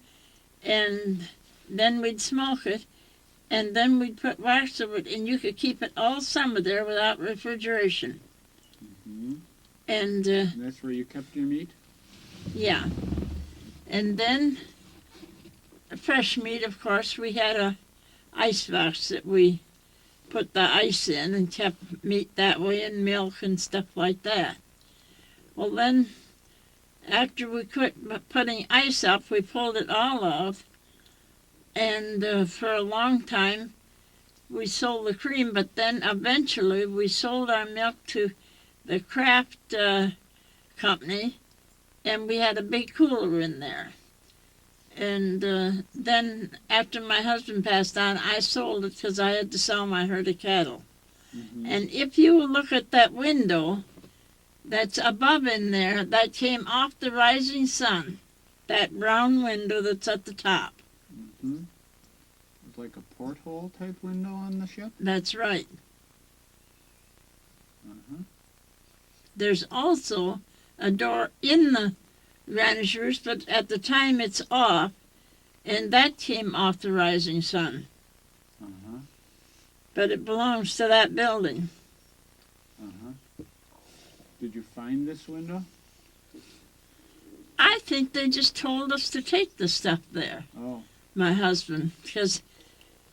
and then we'd smoke it, and then we'd put wax over it, and you could keep it all summer there without refrigeration. Mm-hmm. And And that's where you kept your meat? yeah. And then fresh meat, of course, we had a ice box that we put the ice in and kept meat that way, and milk and stuff like that. Well, then, after we quit putting ice up, we pulled it all off, and for a long time we sold the cream, but then eventually we sold our milk to the Kraft company, and we had a big cooler in there. And then after my husband passed on, I sold it because I had to sell my herd of cattle. Mm-hmm. And if you look at that window that's above in there, that came off the rising sun. That brown window that's at the top. Mm-hmm. It's like a porthole type window on the ship? That's right. Uh-huh. There's also a door in the Granny's Roost, but at the time it's off, and that came off the Rising Sun. Uh-huh. But it belongs to that building. Uh-huh. Did you find this window? I think they just told us to take the stuff there, Oh. my husband, because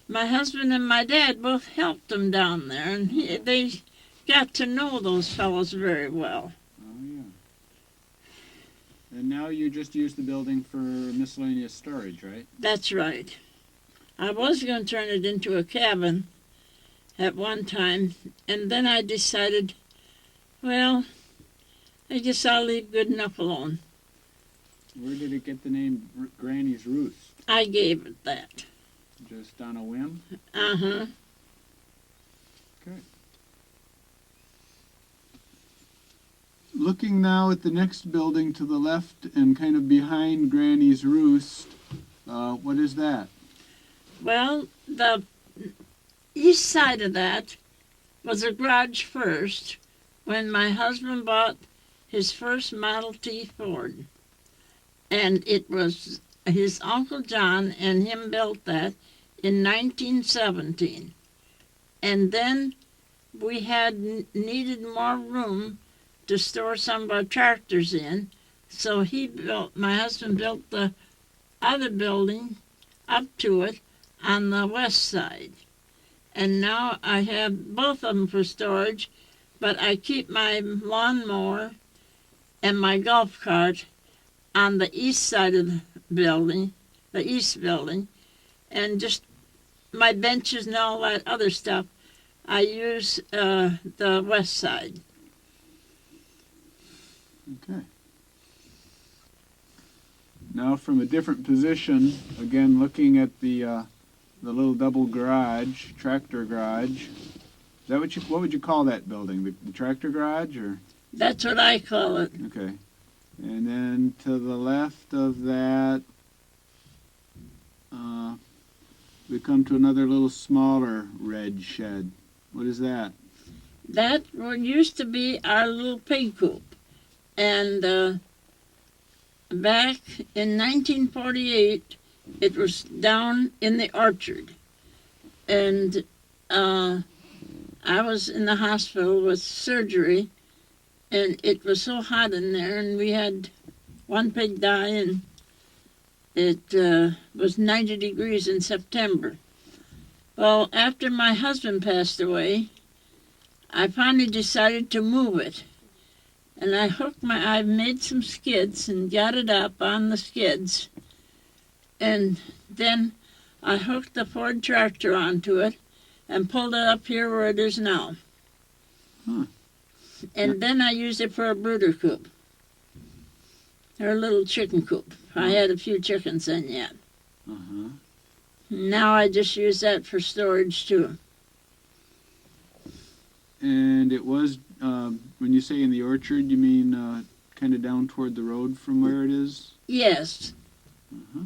my husband and my dad both helped them down there, and they got to know those fellows very well. Oh, yeah. And now you just use the building for miscellaneous storage, right? That's right. I was going to turn it into a cabin at one time, and then I decided, well, I guess I'll leave good enough alone. Where did it get the name Granny's Roost? I gave it that. Just on a whim? Uh-huh. Okay. Looking now at the next building to the left and kind of behind Granny's Roost, what is that? Well, the east side of that was a garage first when my husband bought his first Model T Ford. And it was his Uncle John and him built that in 1917. And then we had needed more room to store some of our tractors in, so my husband built the other building up to it on the west side. And now I have both of them for storage, but I keep my lawnmower and my golf cart on the east side of the building, the east building, and just my benches and all that other stuff, I use the west side. Okay. Now from a different position, again looking at the little double garage, tractor garage. Is that what would you call that building? The tractor garage, or? That's what I call it. Okay. And then to the left of that, we come to another little smaller red shed. What is that? That used to be our little pig coop. And back in 1948, it was down in the orchard. And I was in the hospital with surgery, and it was so hot in there, and we had one pig die, and it was 90 degrees in September. Well, after my husband passed away, I finally decided to move it. And I made some skids and got it up on the skids. And then I hooked the Ford tractor onto it and pulled it up here where it is now. Huh. And then I used it for a brooder coop, or a little chicken coop. I had a few chickens in yet. Uh-huh. Now I just use that for storage too. And it was, when you say in the orchard, you mean kind of down toward the road from where it is? Yes. Uh-huh.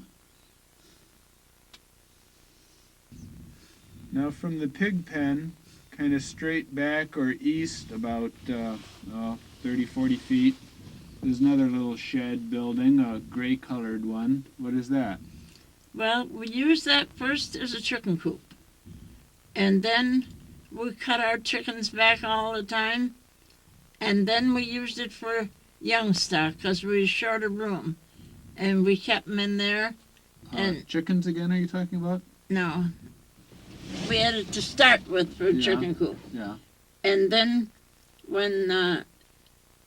Now from the pig pen, kind of straight back or east about 30, 40 feet, there's another little shed building, a gray-colored one. What is that? Well, we used that first as a chicken coop. And then we cut our chickens back all the time. And then we used it for young stock because we were short of room. And we kept them in there. And Chickens again, are you talking about? no, we had it to start with for a Yeah. chicken coop. Yeah. And then when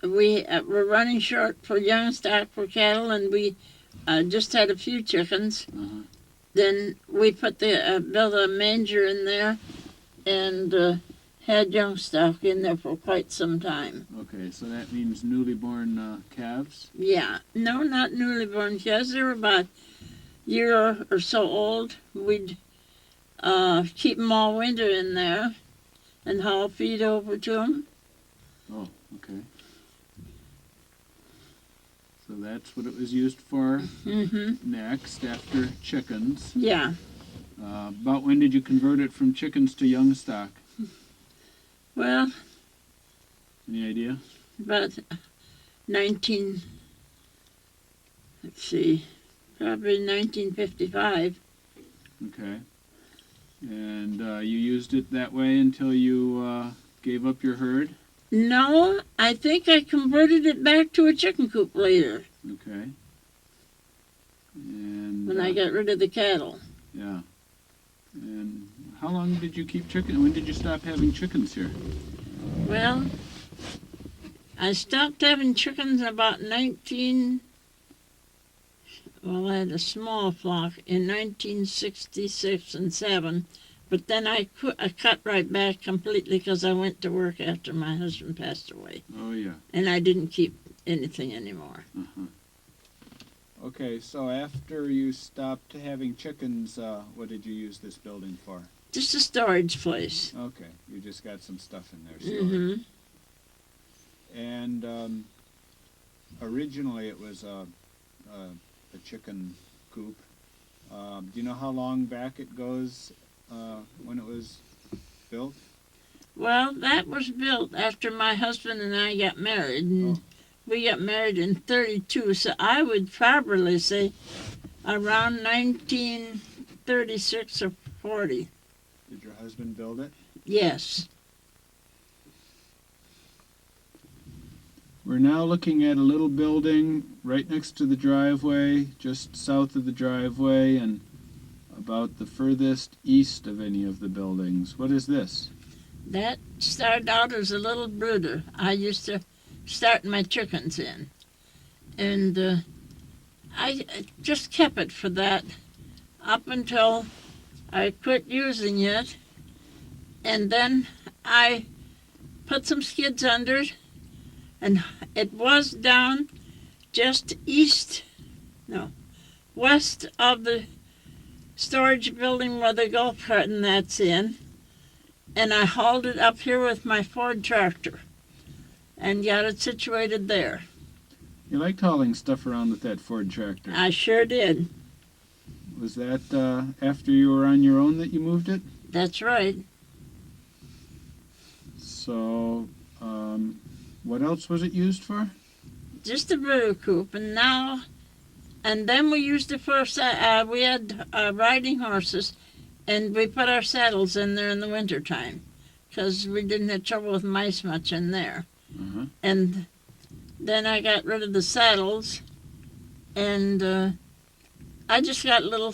we were running short for young stock for cattle and we just had a few chickens, Uh-huh. then we put built a manger in there and had young stock in there for quite some time. Okay, so that means newly born calves? Yeah, no, not newly born calves. They were about a year or so old. We'd keep them all winter in there and haul feed over to them. Oh, okay. So that's what it was used for Mm-hmm. next after chickens. Yeah. About when did you convert it from chickens to young stock? Well, Any idea? about 19, let's see, probably 1955. Okay. And you used it that way until you gave up your herd? No, I think I converted it back to a chicken coop later Okay. And when I got rid of the cattle. yeah. And how long did you keep chicken? When did you stop having chickens here? Well, I stopped having chickens about well, I had a small flock in 1966 and 7, but then I cut right back completely because I went to work after my husband passed away, Oh yeah. and I didn't keep anything anymore. Uh-huh. Okay, so after you stopped having chickens, what did you use this building for? Just a storage place. Okay, you just got some stuff in there stored. Mm-hmm. And originally it was a chicken coop. Do you know how long back it goes when it was built? Well, that was built after my husband and I got married, and we got married in 32, so I would probably say around 1936 or 40. Did your husband build it? Yes. We're now looking at a little building right next to the driveway, just south of the driveway, and about the furthest east of any of the buildings. What is this? That started out as a little brooder I used to start my chickens in. And I just kept it for that up until I quit using it. And then I put some skids under it, and it was down just west of the storage building where the golf cart and that's in. And I hauled it up here with my Ford tractor and got it situated there. You liked hauling stuff around with that Ford tractor. I sure did. Was that after you were on your own that you moved it? That's right. So, what else was it used for? Just a brooder coop, and then we used it for, we had riding horses, and we put our saddles in there in the wintertime, because we didn't have trouble with mice much in there. Uh-huh. And then I got rid of the saddles, and I just got little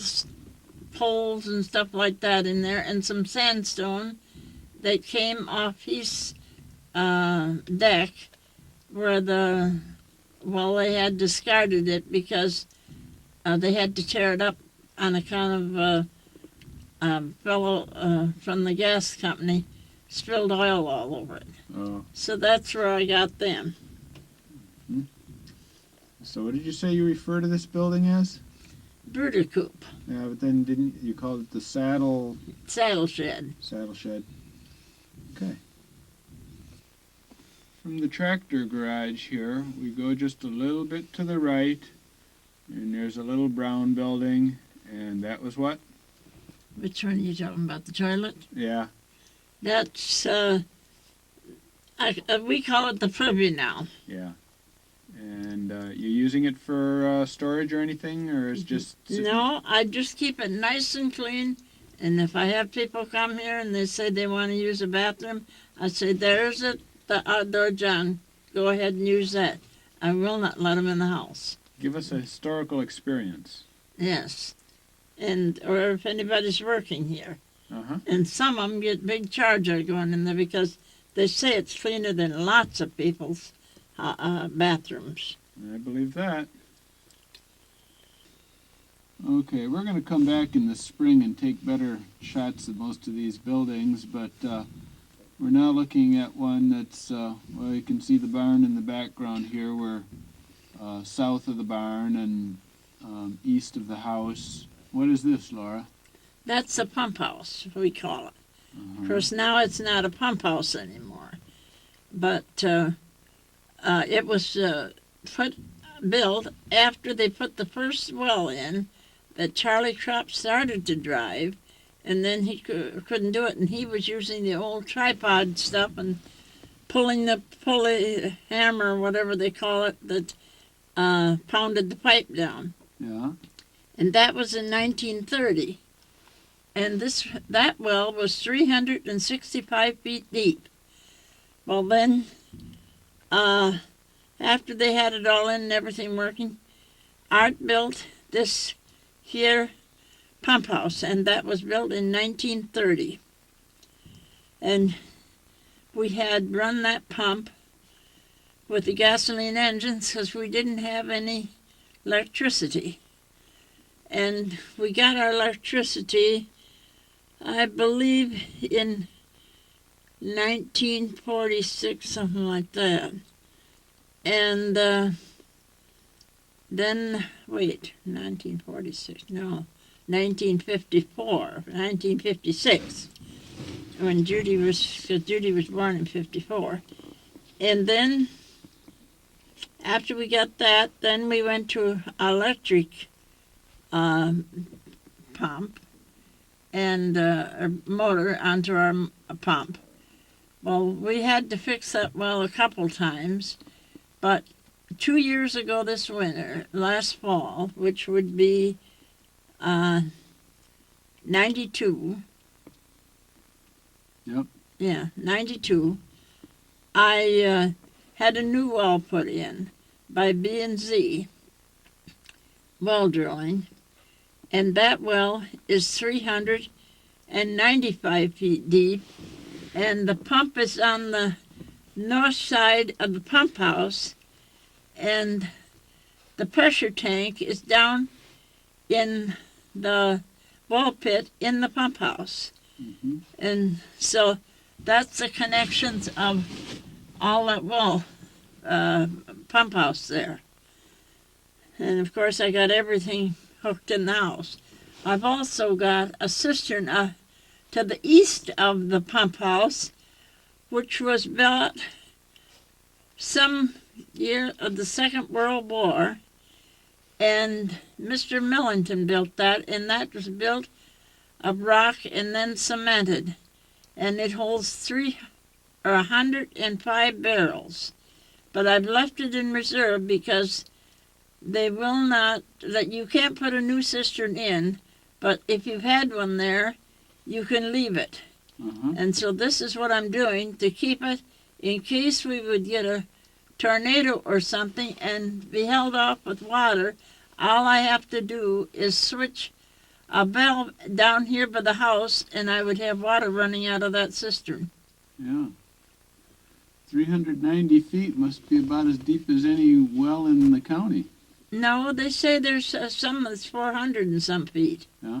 poles and stuff like that in there, and some sandstone that came off his deck where they had discarded it because they had to tear it up on account of a fellow from the gas company spilled oil all over it. Oh. So that's where I got them. So what did you say you refer to this building as? Brooder coop, Yeah, but then didn't you call it the saddle shed. shed? Okay. From the tractor garage here, we go just a little bit to the right, and there's a little brown building, and that was what? Which one are you talking about? The toilet? Yeah. That's we call it the privy now. Yeah. And you using it for storage or anything, or is just sitting? No, I just keep it nice and clean. And if I have people come here and they say they want to use a bathroom, I say, there's it, the outdoor John. Go ahead and use that. I will not let them in the house. Give us a historical experience. Yes. Or if anybody's working here. Uh-huh. And some of them get big charge out of going in there because they say it's cleaner than lots of people's bathrooms. I believe that. Okay, we're going to come back in the spring and take better shots of most of these buildings, but we're now looking at one that's, well, you can see the barn in the background here. We're south of the barn and east of the house. What is this, Laura? That's a pump house, we call it. Uh-huh. Of course, now it's not a pump house anymore. But it was put built after they put the first well in that Charlie Kropp started to drive, and then he couldn't do it, and he was using the old tripod stuff and pulling the pulley hammer, whatever they call it, that pounded the pipe down. Yeah. And that was in 1930. And that well was 365 feet deep. Well, then, after they had it all in and everything working, Art built this here pump house, and that was built in 1930. And we had run that pump with the gasoline engines because we didn't have any electricity. And we got our electricity, I believe, in 1946, something like that. And then, 1946, no, 1956, when Judy was born in 54. And then, after we got that, then we went to electric pump and a motor onto our pump. Well, we had to fix that well a couple times, but 2 years ago this winter, last fall, which would be 92. Yep. Yeah, 92. I had a new well put in by B&Z well drilling, and that well is 395 feet deep, and the pump is on the north side of the pump house, and the pressure tank is down in the well pit in the pump house. Mm-hmm. And so that's the connections of all that well pump house there. And of course I got everything hooked in the house. I've also got a cistern to the east of the pump house, which was built some year of the Second World War, and Mr. Millington built that, and that was built of rock and then cemented, and it holds 105 barrels. But I've left it in reserve because they will not, that you can't put a new cistern in, but if you've had one there, you can leave it. Uh-huh. And so this is what I'm doing to keep it in case we would get a tornado or something and be held off with water. All I have to do is switch a valve down here by the house, and I would have water running out of that cistern. Yeah. 390 feet must be about as deep as any well in the county. No, they say there's some that's 400 and some feet. Yeah.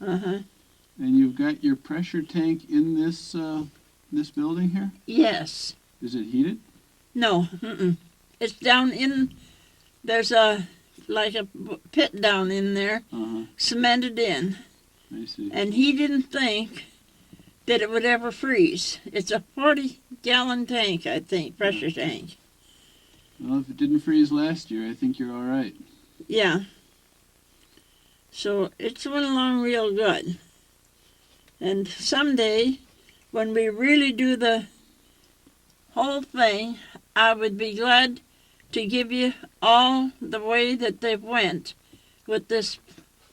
Uh-huh. And you've got your pressure tank in this this building here? Yes. Is it heated? No. Mm-mm. It's down in, there's a pit down in there, Uh-huh. cemented in. I see. And he didn't think that it would ever freeze. It's a 40-gallon tank, I think, pressure tank. Well, if it didn't freeze last year, I think you're all right. Yeah. So it's went along real good. And someday, when we really do the whole thing, I would be glad to give you all the way that they've went with this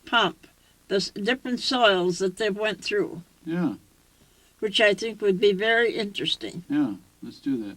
pump, the different soils that they've went through, Yeah. which I think would be very interesting. Yeah. Let's do that.